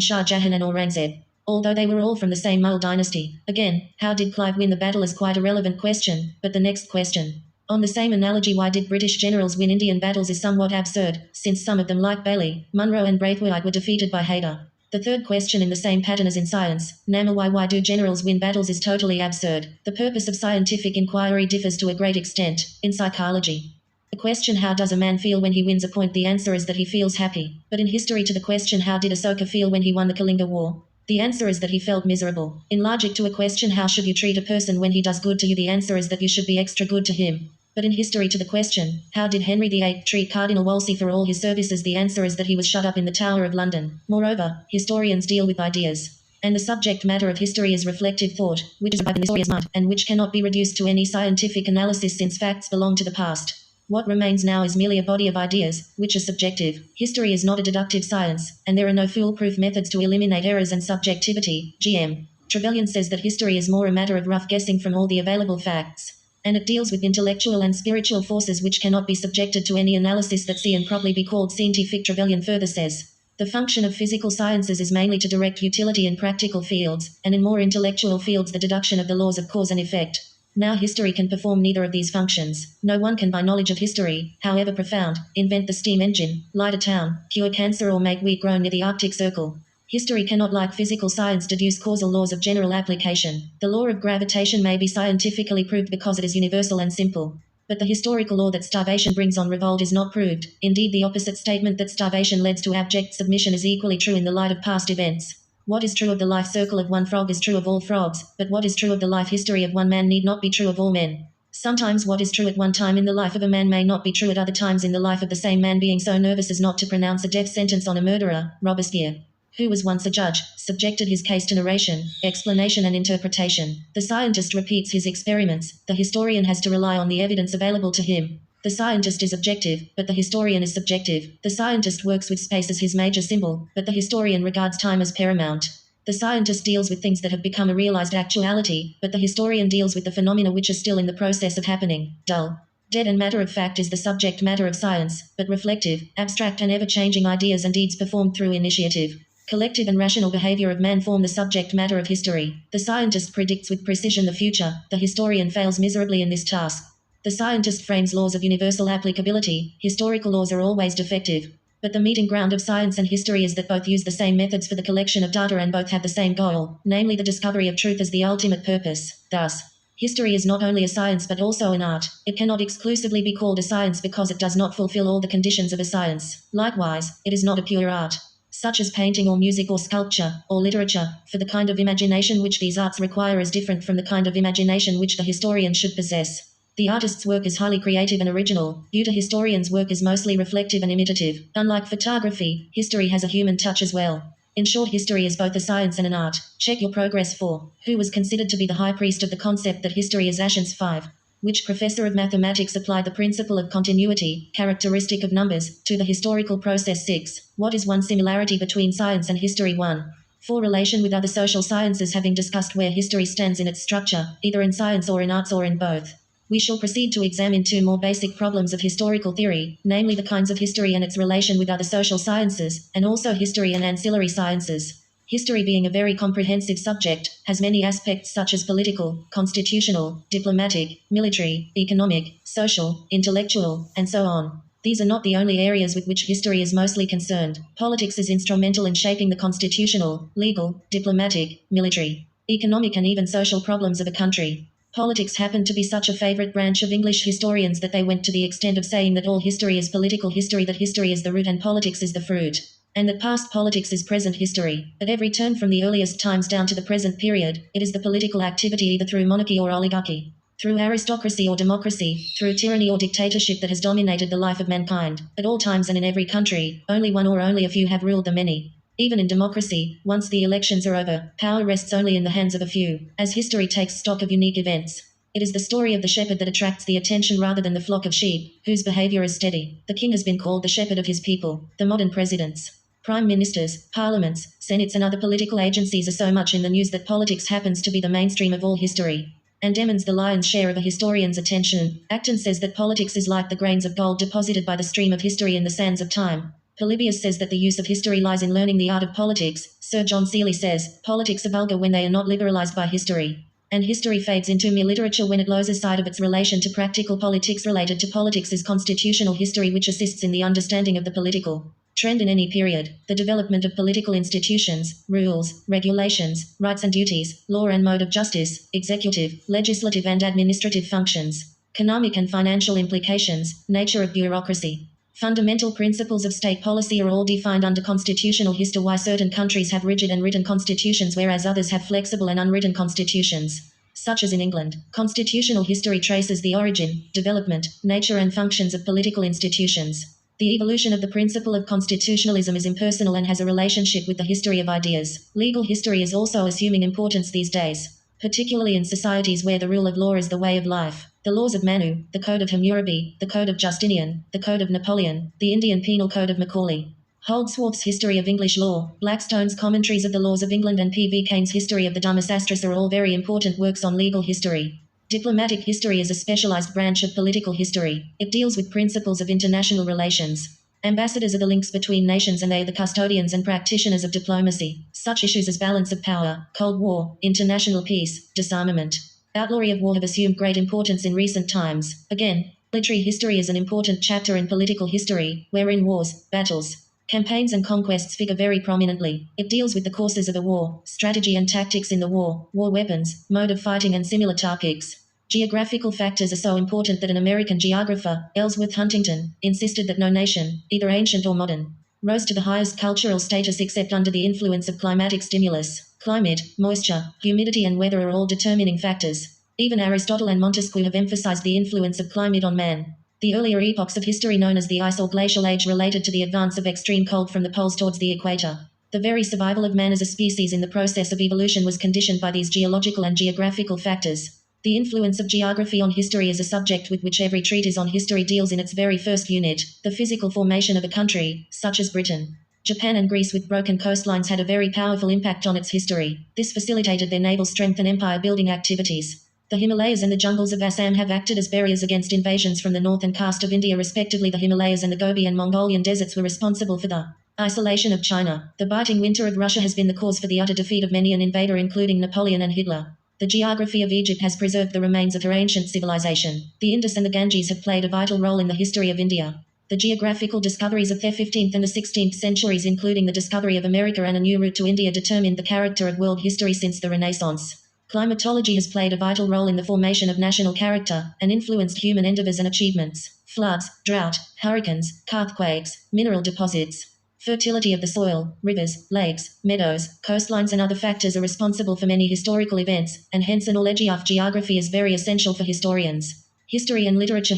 Shah Jahan and Aurangzeb, although they were all from the same Mughal dynasty. Again, how did Clive win the battle is quite a relevant question, but the next question, on the same analogy, why did British generals win Indian battles is somewhat absurd, since some of them like Bailey, Munro and Braithwaite were defeated by Hyder. The third question in the same pattern as in science, namely why do generals win battles, is totally absurd. The purpose of scientific inquiry differs to a great extent. In psychology, the question how does a man feel when he wins a point, the answer is that he feels happy. But in history, to the question how did Asoka feel when he won the Kalinga War, the answer is that he felt miserable. In logic, to a question how should you treat a person when he does good to you, the answer is that you should be extra good to him. But in history, to the question, how did Henry VIII treat Cardinal Wolsey for all his services, the answer is that he was shut up in the Tower of London. Moreover, historians deal with ideas, and the subject matter of history is reflective thought, which is in the historian's mind, and which cannot be reduced to any scientific analysis since facts belong to the past. What remains now is merely a body of ideas, which is subjective. History is not a deductive science, and there are no foolproof methods to eliminate errors and subjectivity. G.M. Trevelyan says that history is more a matter of rough guessing from all the available facts, and it deals with intellectual and spiritual forces which cannot be subjected to any analysis that can properly be called scientific. Trevelyan further says, the function of physical sciences is mainly to direct utility in practical fields, and in more intellectual fields the deduction of the laws of cause and effect. Now history can perform neither of these functions. No one can, by knowledge of history, however profound, invent the steam engine, light a town, cure cancer, or make wheat grown near the Arctic Circle. History cannot, like physical science, deduce causal laws of general application. The law of gravitation may be scientifically proved because it is universal and simple. But the historical law that starvation brings on revolt is not proved. Indeed, the opposite statement that starvation leads to abject submission is equally true in the light of past events. What is true of the life circle of one frog is true of all frogs, but what is true of the life history of one man need not be true of all men. Sometimes what is true at one time in the life of a man may not be true at other times in the life of the same man. Being so nervous as not to pronounce a death sentence on a murderer, Robespierre, who was once a judge, subjected his case to narration, explanation and interpretation. The scientist repeats his experiments. The historian has to rely on the evidence available to him. The scientist is objective, but the historian is subjective. The scientist works with space as his major symbol, but the historian regards time as paramount. The scientist deals with things that have become a realized actuality, but the historian deals with the phenomena which are still in the process of happening. Dull, dead and matter of fact is the subject matter of science, but reflective, abstract and ever-changing ideas and deeds performed through initiative, collective and rational behavior of man form the subject matter of history. The scientist predicts with precision the future. The historian fails miserably in this task. The scientist frames laws of universal applicability. Historical laws are always defective. But the meeting ground of science and history is that both use the same methods for the collection of data and both have the same goal, namely the discovery of truth as the ultimate purpose. Thus, history is not only a science but also an art. It cannot exclusively be called a science because it does not fulfill all the conditions of a science. Likewise, it is not a pure art, such as painting or music or sculpture, or literature, for the kind of imagination which these arts require is different from the kind of imagination which the historian should possess. The artist's work is highly creative and original, the historian's work is mostly reflective and imitative. Unlike photography, history has a human touch as well. In short, history is both a science and an art. Check your progress for who was considered to be the high priest of the concept that history is Ashens 5. Which professor of mathematics applied the principle of continuity, characteristic of numbers, to the historical process? 6. What is one similarity between science and history? 1. For relation with other social sciences. Having discussed where history stands in its structure, either in science or in arts or in both, we shall proceed to examine two more basic problems of historical theory, namely the kinds of history and its relation with other social sciences, and also history and ancillary sciences. History, being a very comprehensive subject, has many aspects such as political, constitutional, diplomatic, military, economic, social, intellectual, and so on. These are not the only areas with which history is mostly concerned. Politics is instrumental in shaping the constitutional, legal, diplomatic, military, economic and even social problems of a country. Politics happened to be such a favorite branch of English historians that they went to the extent of saying that all history is political history, that history is the root and politics is the fruit, and that past politics is present history. At every turn from the earliest times down to the present period, it is the political activity either through monarchy or oligarchy, through aristocracy or democracy, through tyranny or dictatorship that has dominated the life of mankind. At all times and in every country, only one or only a few have ruled the many. Even in democracy, once the elections are over, power rests only in the hands of a few, as history takes stock of unique events. It is the story of the shepherd that attracts the attention rather than the flock of sheep, whose behavior is steady. The king has been called the shepherd of his people. The modern presidents, prime ministers, parliaments, senates and other political agencies are so much in the news that politics happens to be the mainstream of all history, and demands the lion's share of a historian's attention. Acton says that politics is like the grains of gold deposited by the stream of history in the sands of time. Polybius says that the use of history lies in learning the art of politics. Sir John Seeley says, politics are vulgar when they are not liberalized by history. And history fades into mere literature when it loses sight of its relation to practical politics. Related to politics is constitutional history, which assists in the understanding of the political trend in any period, the development of political institutions, rules, regulations, rights and duties, law and mode of justice, executive, legislative and administrative functions, economic and financial implications, nature of bureaucracy. Fundamental principles of state policy are all defined under constitutional history. Why certain countries have rigid and written constitutions whereas others have flexible and unwritten constitutions, such as in England. Constitutional history traces the origin, development, nature and functions of political institutions. The evolution of the principle of constitutionalism is impersonal and has a relationship with the history of ideas. Legal history is also assuming importance these days, particularly in societies where the rule of law is the way of life. The laws of Manu, the Code of Hammurabi, the Code of Justinian, the Code of Napoleon, the Indian Penal Code of Macaulay. Holdsworth's History of English Law, Blackstone's Commentaries of the Laws of England and P. V. Kane's History of the Dummus Astris are all very important works on legal history. Diplomatic history is a specialized branch of political history. It deals with principles of international relations. Ambassadors are the links between nations and they are the custodians and practitioners of diplomacy. Such issues as balance of power, Cold War, international peace, disarmament, outlawry of war have assumed great importance in recent times. Again, military history is an important chapter in political history, wherein wars, battles, campaigns and conquests figure very prominently. It deals with the courses of a war, strategy and tactics in the war weapons, mode of fighting and similar topics. Geographical factors are so important that an American geographer, Ellsworth Huntington, insisted that no nation, either ancient or modern, rose to the highest cultural status except under the influence of climatic stimulus. Climate, moisture, humidity and weather are all determining factors. Even Aristotle and Montesquieu have emphasized the influence of climate on man. The earlier epochs of history known as the Ice or Glacial Age related to the advance of extreme cold from the poles towards the equator. The very survival of man as a species in the process of evolution was conditioned by these geological and geographical factors. The influence of geography on history is a subject with which every treatise on history deals in its very first unit. The physical formation of a country, such as Britain, Japan and Greece with broken coastlines had a very powerful impact on its history. This facilitated their naval strength and empire-building activities. The Himalayas and the jungles of Assam have acted as barriers against invasions from the north and Kast of India respectively. The Himalayas and the Gobi and Mongolian deserts were responsible for the isolation of China. The biting winter of Russia has been the cause for the utter defeat of many an invader including Napoleon and Hitler. The geography of Egypt has preserved the remains of her ancient civilization. The Indus and the Ganges have played a vital role in the history of India. The geographical discoveries of the 15th and the 16th centuries, including the discovery of America and a new route to India, determined the character of world history since the Renaissance. Climatology has played a vital role in the formation of national character and influenced human endeavors and achievements. Floods, drought, hurricanes, earthquakes, mineral deposits, fertility of the soil, rivers, lakes, meadows, coastlines and other factors are responsible for many historical events, and hence a knowledge of geography is very essential for historians. History and literature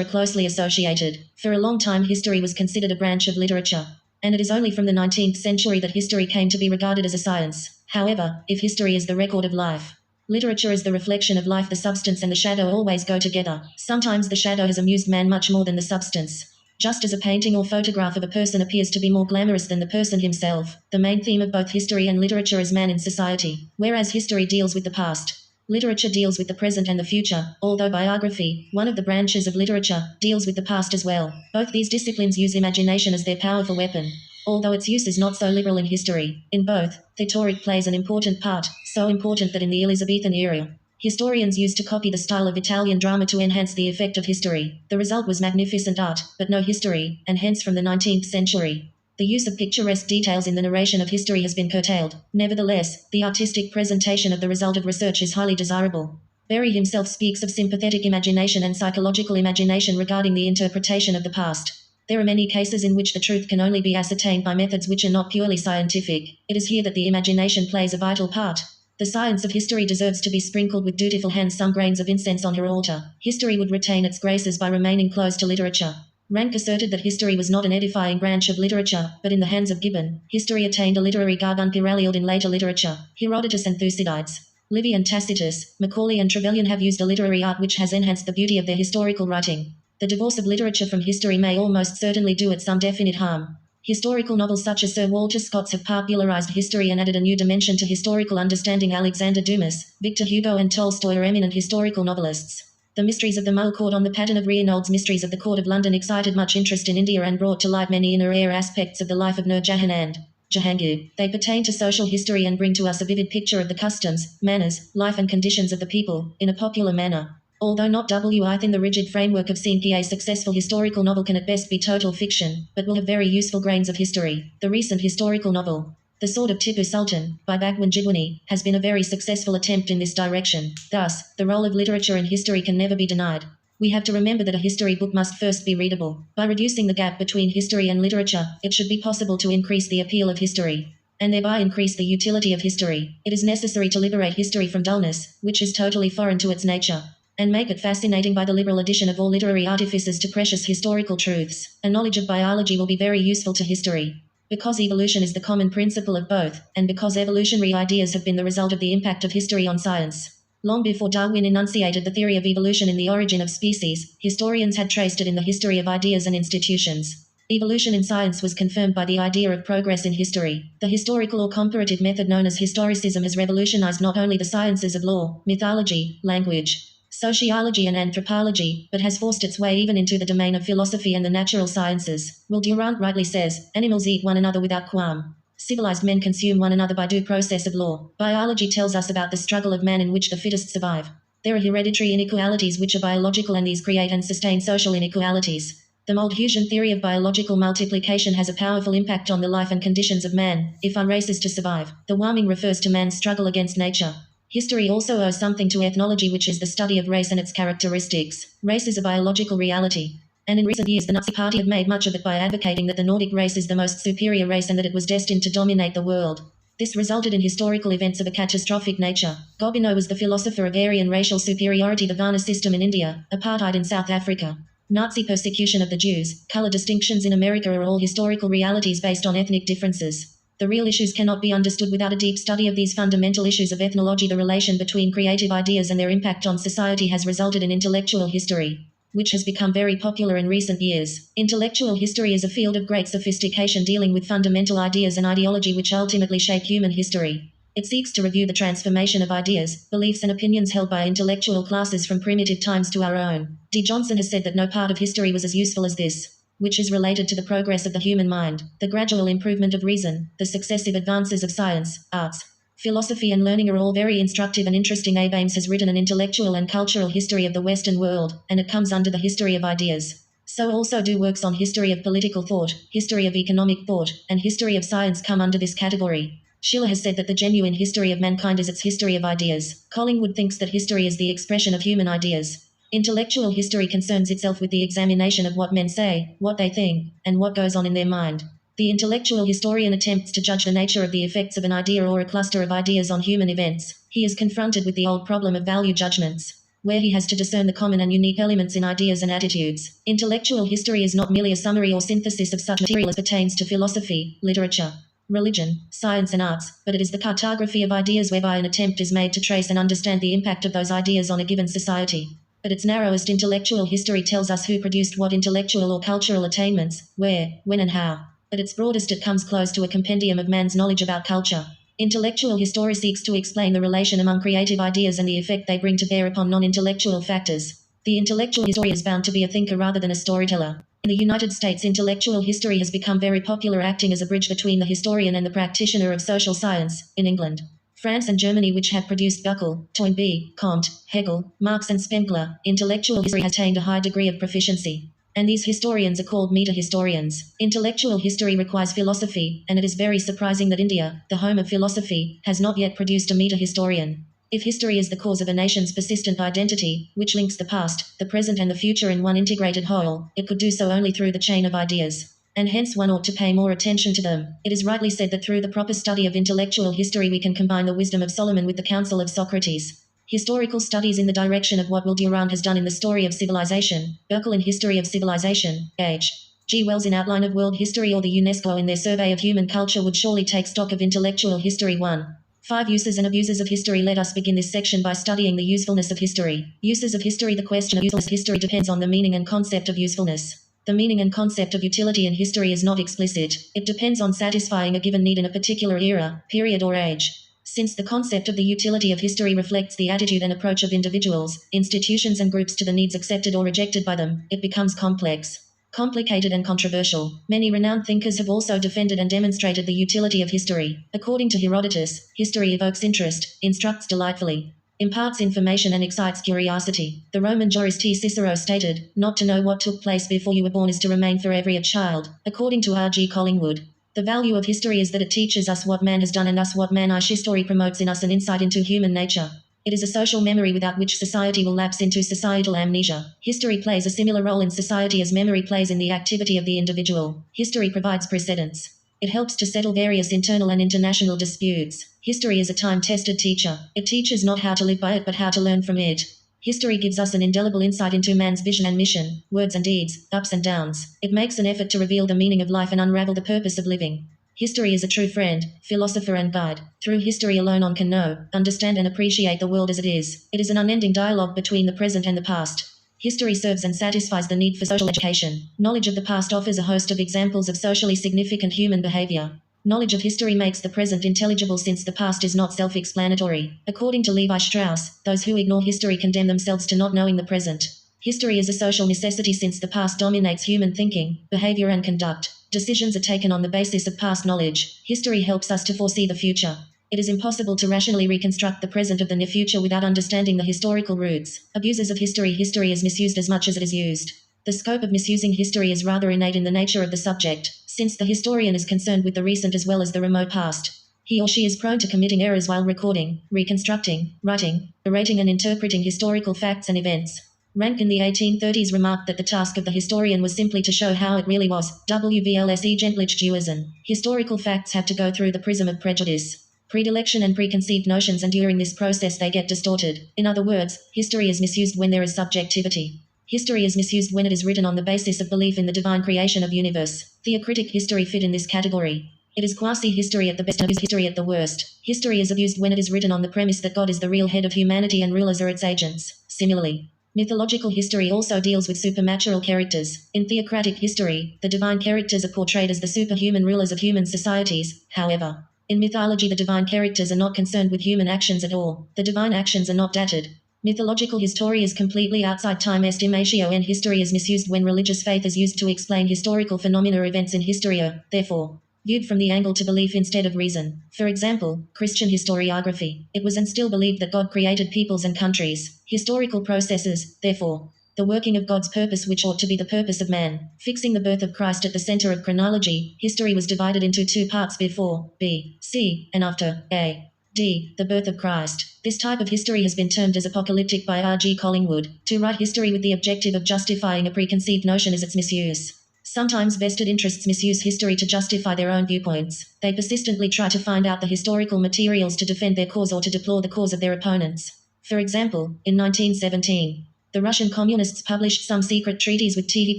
are closely associated. For a long time history was considered a branch of literature, and it is only from the 19th century that history came to be regarded as a science. However, if history is the record of life, literature is the reflection of life. The substance and the shadow always go together. Sometimes the shadow has amused man much more than the substance. Just as a painting or photograph of a person appears to be more glamorous than the person himself, the main theme of both history and literature is man in society. Whereas history deals with the past, literature deals with the present and the future, although biography, one of the branches of literature, deals with the past as well. Both these disciplines use imagination as their powerful weapon, although its use is not so liberal in history. In both, rhetoric plays an important part, so important that in the Elizabethan era, historians used to copy the style of Italian drama to enhance the effect of history. The result was magnificent art, but no history, and hence from the 19th century, the use of picturesque details in the narration of history has been curtailed. Nevertheless, the artistic presentation of the result of research is highly desirable. Berry himself speaks of sympathetic imagination and psychological imagination regarding the interpretation of the past. There are many cases in which the truth can only be ascertained by methods which are not purely scientific. It is here that the imagination plays a vital part. The science of history deserves to be sprinkled with dutiful hands some grains of incense on her altar. History would retain its graces by remaining close to literature. Rank asserted that history was not an edifying branch of literature, but in the hands of Gibbon, history attained a literary garb unparalleled in later literature. Herodotus and Thucydides, Livy and Tacitus, Macaulay and Trevelyan have used a literary art which has enhanced the beauty of their historical writing. The divorce of literature from history may almost certainly do it some definite harm. Historical novels such as Sir Walter Scott's have popularized history and added a new dimension to historical understanding. Alexander Dumas, Victor Hugo and Tolstoy are eminent historical novelists. The Mysteries of the Mole Court on the pattern of Reinould's Mysteries of the Court of London excited much interest in India and brought to light many inner air aspects of the life of Nur Jahan and Jahangir. They pertain to social history and bring to us a vivid picture of the customs, manners, life and conditions of the people, in a popular manner. Although not within the rigid framework of scene, a successful historical novel can at best be total fiction, but will have very useful grains of history. The recent historical novel, The Sword of Tipu Sultan, by Bhagwan Jidwani, has been a very successful attempt in this direction. Thus, the role of literature in history can never be denied. We have to remember that a history book must first be readable. By reducing the gap between history and literature, it should be possible to increase the appeal of history, and thereby increase the utility of history. It is necessary to liberate history from dullness, which is totally foreign to its nature, and make it fascinating by the liberal addition of all literary artifices to precious historical truths. A knowledge of biology will be very useful to history, because evolution is the common principle of both, and because evolutionary ideas have been the result of the impact of history on science. Long before Darwin enunciated the theory of evolution in The Origin of Species, historians had traced it in the history of ideas and institutions. Evolution in science was confirmed by the idea of progress in history. The historical or comparative method known as historicism has revolutionized not only the sciences of law, mythology, language, sociology and anthropology, but has forced its way even into the domain of philosophy and the natural sciences. Will Durant rightly says, animals eat one another without qualm. Civilized men consume one another by due process of law. Biology tells us about the struggle of man in which the fittest survive. There are hereditary inequalities which are biological, and these create and sustain social inequalities. The Malthusian theory of biological multiplication has a powerful impact on the life and conditions of man, if our race is to survive. The warming refers to man's struggle against nature. History also owes something to ethnology, which is the study of race and its characteristics. Race is a biological reality, and in recent years the Nazi Party have made much of it by advocating that the Nordic race is the most superior race and that it was destined to dominate the world. This resulted in historical events of a catastrophic nature. Gobineau was the philosopher of Aryan racial superiority, the Varna system in India, apartheid in South Africa, Nazi persecution of the Jews, color distinctions in America are all historical realities based on ethnic differences. The real issues cannot be understood without a deep study of these fundamental issues of ethnology. The relation between creative ideas and their impact on society has resulted in intellectual history, which has become very popular in recent years. Intellectual history is a field of great sophistication dealing with fundamental ideas and ideology which ultimately shape human history. It seeks to review the transformation of ideas, beliefs and opinions held by intellectual classes from primitive times to our own. D. Johnson has said that no part of history was as useful as this, which is related to the progress of the human mind, the gradual improvement of reason, the successive advances of science, arts, philosophy and learning are all very instructive and interesting. Abe Ames has written an intellectual and cultural history of the Western world, and it comes under the history of ideas. So also do works on history of political thought, history of economic thought, and history of science come under this category. Schiller has said that the genuine history of mankind is its history of ideas. Collingwood thinks that history is the expression of human ideas. Intellectual history concerns itself with the examination of what men say, what they think, and what goes on in their mind. The intellectual historian attempts to judge the nature of the effects of an idea or a cluster of ideas on human events. He is confronted with the old problem of value judgments, where he has to discern the common and unique elements in ideas and attitudes. Intellectual history is not merely a summary or synthesis of such material as pertains to philosophy, literature, religion, science and arts, but it is the cartography of ideas whereby an attempt is made to trace and understand the impact of those ideas on a given society. At its narrowest, intellectual history tells us who produced what intellectual or cultural attainments, where, when and how. At its broadest, it comes close to a compendium of man's knowledge about culture. Intellectual history seeks to explain the relation among creative ideas and the effect they bring to bear upon non-intellectual factors. The intellectual historian is bound to be a thinker rather than a storyteller. In the United States, intellectual history has become very popular, acting as a bridge between the historian and the practitioner of social science. In England, France and Germany, which have produced Buckle, Toynbee, Comte, Hegel, Marx and Spengler, intellectual history has attained a high degree of proficiency, and these historians are called meta-historians. Intellectual history requires philosophy, and it is very surprising that India, the home of philosophy, has not yet produced a meta-historian. If history is the cause of a nation's persistent identity, which links the past, the present and the future in one integrated whole, it could do so only through the chain of ideas, and hence one ought to pay more attention to them. It is rightly said that through the proper study of intellectual history we can combine the wisdom of Solomon with the counsel of Socrates. Historical studies in the direction of what Will Durand has done in The Story of Civilization, Burkle in History of Civilization, H. G. Wells in Outline of World History, or the UNESCO in their Survey of Human Culture would surely take stock of intellectual history. 1. 5 Uses and abuses of history. Let us begin this section by studying the usefulness of history. Uses of history. The question of usefulness of history depends on the meaning and concept of usefulness. The meaning and concept of utility in history is not explicit. It depends on satisfying a given need in a particular era, period, or age. Since the concept of the utility of history reflects the attitude and approach of individuals, institutions, and groups to the needs accepted or rejected by them, it becomes complex, complicated, and controversial. Many renowned thinkers have also defended and demonstrated the utility of history. According to Herodotus, history evokes interest, instructs delightfully, imparts information, and excites curiosity. The Roman jurist Cicero stated, "Not to know what took place before you were born is to remain forever a child." According to R.G. Collingwood, the value of history is that it teaches us what man has done and us what man is. History promotes in us an insight into human nature. It is a social memory without which society will lapse into societal amnesia. History plays a similar role in society as memory plays in the activity of the individual. History provides precedents. It helps to settle various internal and international disputes. History is a time-tested teacher. It teaches not how to live by it but how to learn from it. History gives us an indelible insight into man's vision and mission, words and deeds, ups and downs. It makes an effort to reveal the meaning of life and unravel the purpose of living. History is a true friend, philosopher, and guide. Through history alone one can know, understand, and appreciate the world as it is. It is an unending dialogue between the present and the past. History serves and satisfies the need for social education. Knowledge of the past offers a host of examples of socially significant human behavior. Knowledge of history makes the present intelligible since the past is not self-explanatory. According to Levi Strauss, those who ignore history condemn themselves to not knowing the present. History is a social necessity since the past dominates human thinking, behavior, and conduct. Decisions are taken on the basis of past knowledge. History helps us to foresee the future. It is impossible to rationally reconstruct the present of the near future without understanding the historical roots. Abuses of history. History is misused as much as it is used. The scope of misusing history is rather innate in the nature of the subject, since the historian is concerned with the recent as well as the remote past. He or she is prone to committing errors while recording, reconstructing, writing, narrating, and interpreting historical facts and events. Rank in the 1830s remarked that the task of the historian was simply to show how it really was. WVLSE Gentlich Duisen. Historical facts have to go through the prism of prejudice, predilection, and preconceived notions, and during this process they get distorted. In other words, history is misused when there is subjectivity. History is misused when it is written on the basis of belief in the divine creation of universe. Theocritic history fit in this category. It is quasi-history at the best and is history at the worst. History is abused when it is written on the premise that God is the real head of humanity and rulers are its agents. Similarly, mythological history also deals with supernatural characters. In theocratic history, the divine characters are portrayed as the superhuman rulers of human societies. However, in mythology the divine characters are not concerned with human actions at all. The divine actions are not dated. Mythological history is completely outside time estimatio, and history is misused when religious faith is used to explain historical phenomena or events in history are, therefore, viewed from the angle to belief instead of reason. For example, Christian historiography. It was and still believed that God created peoples and countries. Historical processes, therefore, the working of God's purpose which ought to be the purpose of man. Fixing the birth of Christ at the center of chronology, history was divided into two parts: before, B, C, and after, A, D, the birth of Christ. This type of history has been termed as apocalyptic by R.G. Collingwood. To write history with the objective of justifying a preconceived notion is its misuse. Sometimes vested interests misuse history to justify their own viewpoints. They persistently try to find out the historical materials to defend their cause or to deplore the cause of their opponents. For example, in 1917, the Russian communists published some secret treatise with the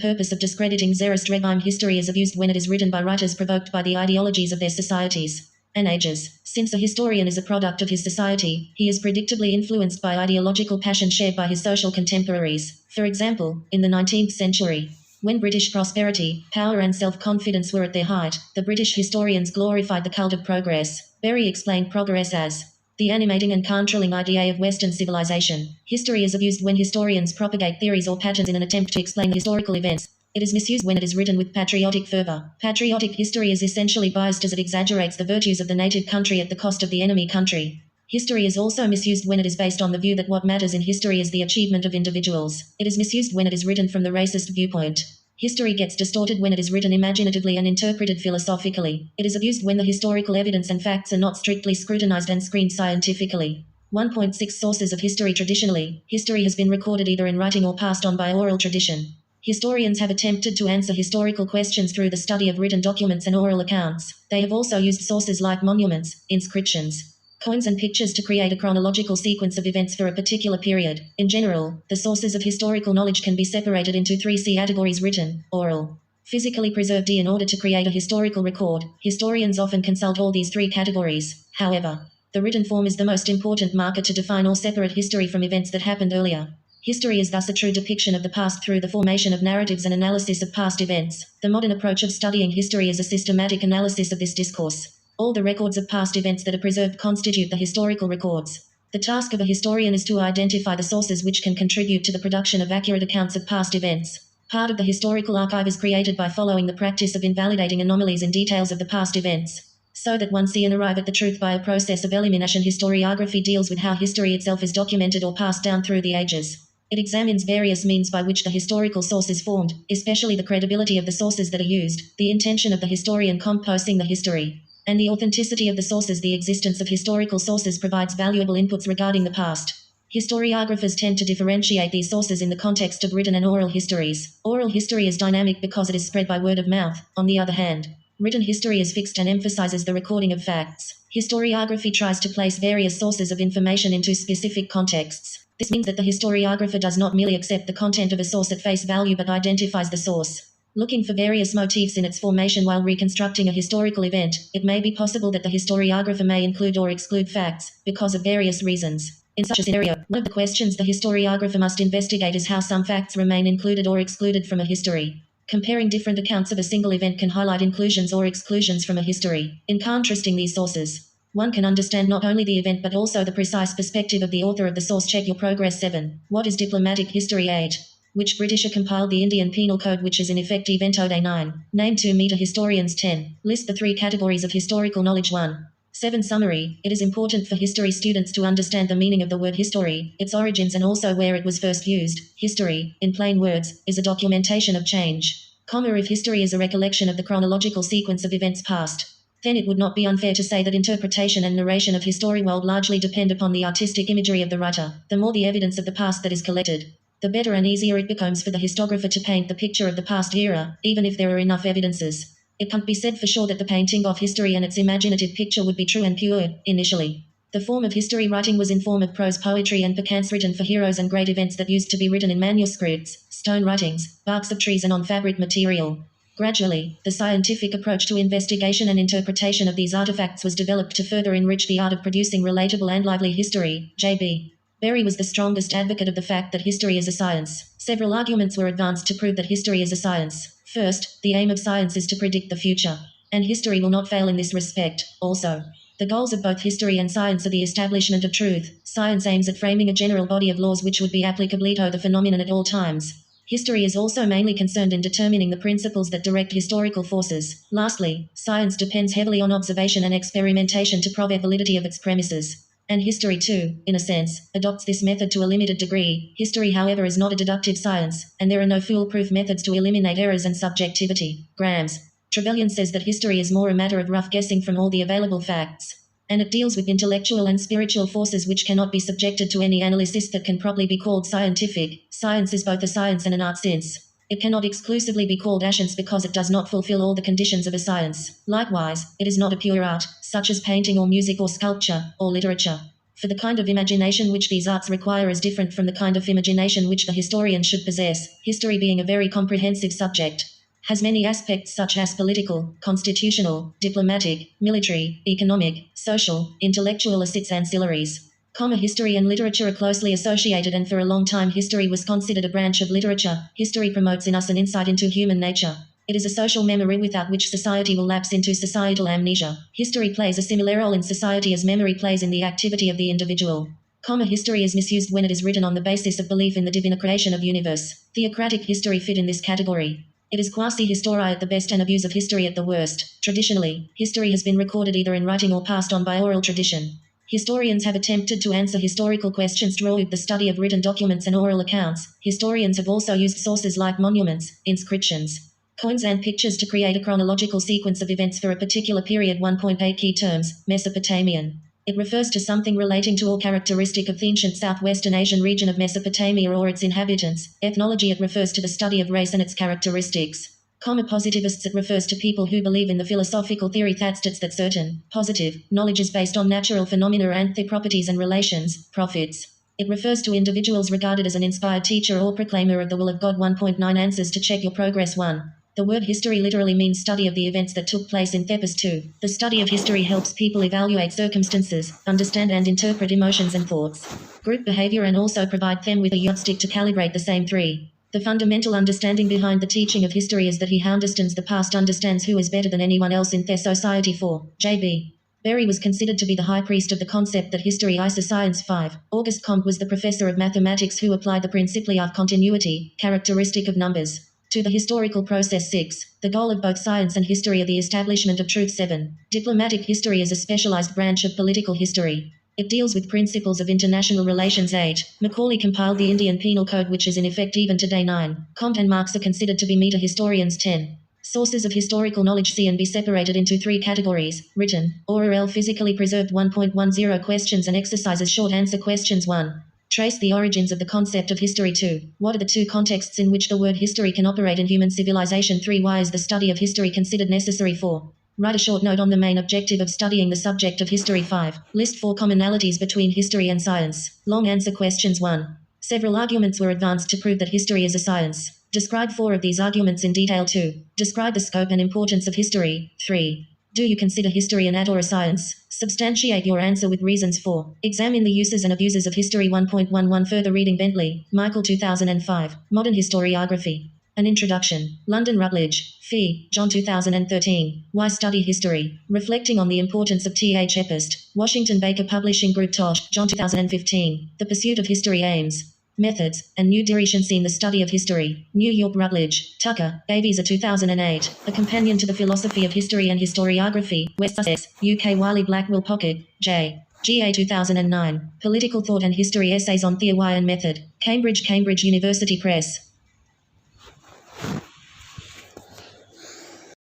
purpose of discrediting Tsarist regime. History is abused when it is written by writers provoked by the ideologies of their societies and ages. Since a historian is a product of his society, he is predictably influenced by ideological passion shared by his social contemporaries. For example, in the 19th century, when British prosperity, power, and self-confidence were at their height, the British historians glorified the cult of progress. Berry explained progress as the animating and controlling idea of Western civilization. History is abused when historians propagate theories or patterns in an attempt to explain the historical events. It is misused when it is written with patriotic fervor. Patriotic history is essentially biased as it exaggerates the virtues of the native country at the cost of the enemy country. History is also misused when it is based on the view that what matters in history is the achievement of individuals. It is misused when it is written from the racist viewpoint. History gets distorted when it is written imaginatively and interpreted philosophically. It is abused when the historical evidence and facts are not strictly scrutinized and screened scientifically. 1.6 Sources of history. Traditionally, history has been recorded either in writing or passed on by oral tradition. Historians have attempted to answer historical questions through the study of written documents and oral accounts. They have also used sources like monuments, inscriptions, Coins and pictures to create a chronological sequence of events for a particular period. In general, the sources of historical knowledge can be separated into three categories: written, oral, physically preserved. In order to create a historical record, historians often consult all these three categories. However, the written form is the most important marker to define or separate history from events that happened earlier. History is thus a true depiction of the past through the formation of narratives and analysis of past events. The modern approach of studying history is a systematic analysis of this discourse. All the records of past events that are preserved constitute the historical records. The task of a historian is to identify the sources which can contribute to the production of accurate accounts of past events. Part of the historical archive is created by following the practice of invalidating anomalies in details of the past events, so that one can arrive at the truth by a process of elimination. Historiography deals with how history itself is documented or passed down through the ages. It examines various means by which the historical source is formed, especially the credibility of the sources that are used, the intention of the historian composing the history, and the authenticity of the sources. The existence of historical sources provides valuable inputs regarding the past. Historiographers tend to differentiate these sources in the context of written and oral histories. Oral history is dynamic because it is spread by word of mouth. On the other hand, written history is fixed and emphasizes the recording of facts. Historiography tries to place various sources of information into specific contexts. This means that the historiographer does not merely accept the content of a source at face value but identifies the source, looking for various motifs in its formation while reconstructing a historical event. It may be possible that the historiographer may include or exclude facts, because of various reasons. In such a scenario, one of the questions the historiographer must investigate is how some facts remain included or excluded from a history. Comparing different accounts of a single event can highlight inclusions or exclusions from a history. In contrasting these sources, one can understand not only the event but also the precise perspective of the author of the source. Check your progress. 7. What is diplomatic history? 8. Which Britisher compiled the Indian Penal Code, which is in effect Evento Day? 9. Name 2 meter historians. 10. List the three categories of historical knowledge. 1. 7. Summary. It is important for history students to understand the meaning of the word history, its origins and also where it was first used. History, in plain words, is a documentation of change. If history is a recollection of the chronological sequence of events past, then it would not be unfair to say that interpretation and narration of history will largely depend upon the artistic imagery of the writer. The more the evidence of the past that is collected, the better and easier it becomes for the historiographer to paint the picture of the past era, even if there are enough evidences. It can't be said for sure that the painting of history and its imaginative picture would be true and pure, initially. The form of history writing was in form of prose poetry and accounts written for heroes and great events that used to be written in manuscripts, stone writings, barks of trees and on fabric material. Gradually, the scientific approach to investigation and interpretation of these artifacts was developed to further enrich the art of producing relatable and lively history. J.B. Berry was the strongest advocate of the fact that history is a science. Several arguments were advanced to prove that history is a science. First, the aim of science is to predict the future, and history will not fail in this respect. Also, the goals of both history and science are the establishment of truth. Science aims at framing a general body of laws which would be applicable to the phenomenon at all times. History is also mainly concerned in determining the principles that direct historical forces. Lastly, science depends heavily on observation and experimentation to prove the validity of its premises. And history too, in a sense, adopts this method to a limited degree. History, however, is not a deductive science, and there are no foolproof methods to eliminate errors and subjectivity. Grams. Trevelyan says that history is more a matter of rough guessing from all the available facts, and it deals with intellectual and spiritual forces which cannot be subjected to any analysis that can properly be called scientific. Science is both a science and an art since it cannot exclusively be called a science because it does not fulfill all the conditions of a science. Likewise, it is not a pure art, such as painting or music or sculpture, or literature. For the kind of imagination which these arts require is different from the kind of imagination which the historian should possess. History, being a very comprehensive subject, has many aspects such as political, constitutional, diplomatic, military, economic, social, intellectual as its ancillaries. History and literature are closely associated, and for a long time history was considered a branch of literature. History promotes in us an insight into human nature. It is a social memory without which society will lapse into societal amnesia. History plays a similar role in society as memory plays in the activity of the individual. History is misused when it is written on the basis of belief in the divine creation of universe. Theocratic history fit in this category. It is quasi-histori at the best and abuse of history at the worst. Traditionally, history has been recorded either in writing or passed on by oral tradition. Historians have attempted to answer historical questions through the study of written documents and oral accounts. Historians have also used sources like monuments, inscriptions, coins and pictures to create a chronological sequence of events for a particular period. 1.8 Key terms. Mesopotamian. It refers to something relating to or characteristic of the ancient southwestern Asian region of Mesopotamia or its inhabitants. Ethnology. It refers to the study of race and its characteristics. Positivists, it refers to people who believe in the philosophical theory that states that certain positive knowledge is based on natural phenomena and their properties and relations, profits. It refers to individuals regarded as an inspired teacher or proclaimer of the will of God. 1.9 Answers to check your progress. 1. The word history literally means study of the events that took place in Thepis. 2. The study of history helps people evaluate circumstances, understand and interpret emotions and thoughts, group behavior, and also provide them with a yardstick to calibrate the same. 3. The fundamental understanding behind the teaching of history is that he who understands the past understands who is better than anyone else in their society. 4. J.B. Berry was considered to be the high priest of the concept that history is a science. 5. Auguste Comte was the professor of mathematics who applied the principle of continuity, characteristic of numbers, to the historical process. 6. The goal of both science and history are the establishment of truth. 7. Diplomatic history is a specialized branch of political history. It deals with principles of international relations. 8. Macaulay compiled the Indian Penal Code, which is in effect even today. 9. Comte and Marx are considered to be meta-historians. 10. Sources of historical knowledge C and be separated into 3 categories: written, oral, physically preserved. 1.10 Questions and exercises. Short answer questions. 1. Trace the origins of the concept of history. 2. What are the 2 contexts in which the word history can operate in human civilization? 3. Why is the study of history considered necessary? 4. Write a short note on the main objective of studying the subject of history. 5. List 4 commonalities between history and science. Long answer questions. 1. Several arguments were advanced to prove that history is a science. Describe 4 of these arguments in detail. 2. Describe the scope and importance of history. 3. Do you consider history an art or a science? Substantiate your answer with reasons. 4. Examine the uses and abuses of history. 1.11 Further reading. Bentley, Michael. 2005. Modern Historiography. An Introduction. London Routledge. Fee, John. 2013. Why Study History? Reflecting on the Importance of Th. Epist. Washington Baker Publishing Group. Tosh, John. 2015. The Pursuit of History. Aims, Methods, and New Directions in the Study of History. New York Routledge. Tucker, Davies. 2008. A Companion to the Philosophy of History and Historiography. West Sussex, UK. Wiley Blackwell Pocket, J. G.A. 2009. Political Thought and History Essays on Theory and Method. Cambridge University Press.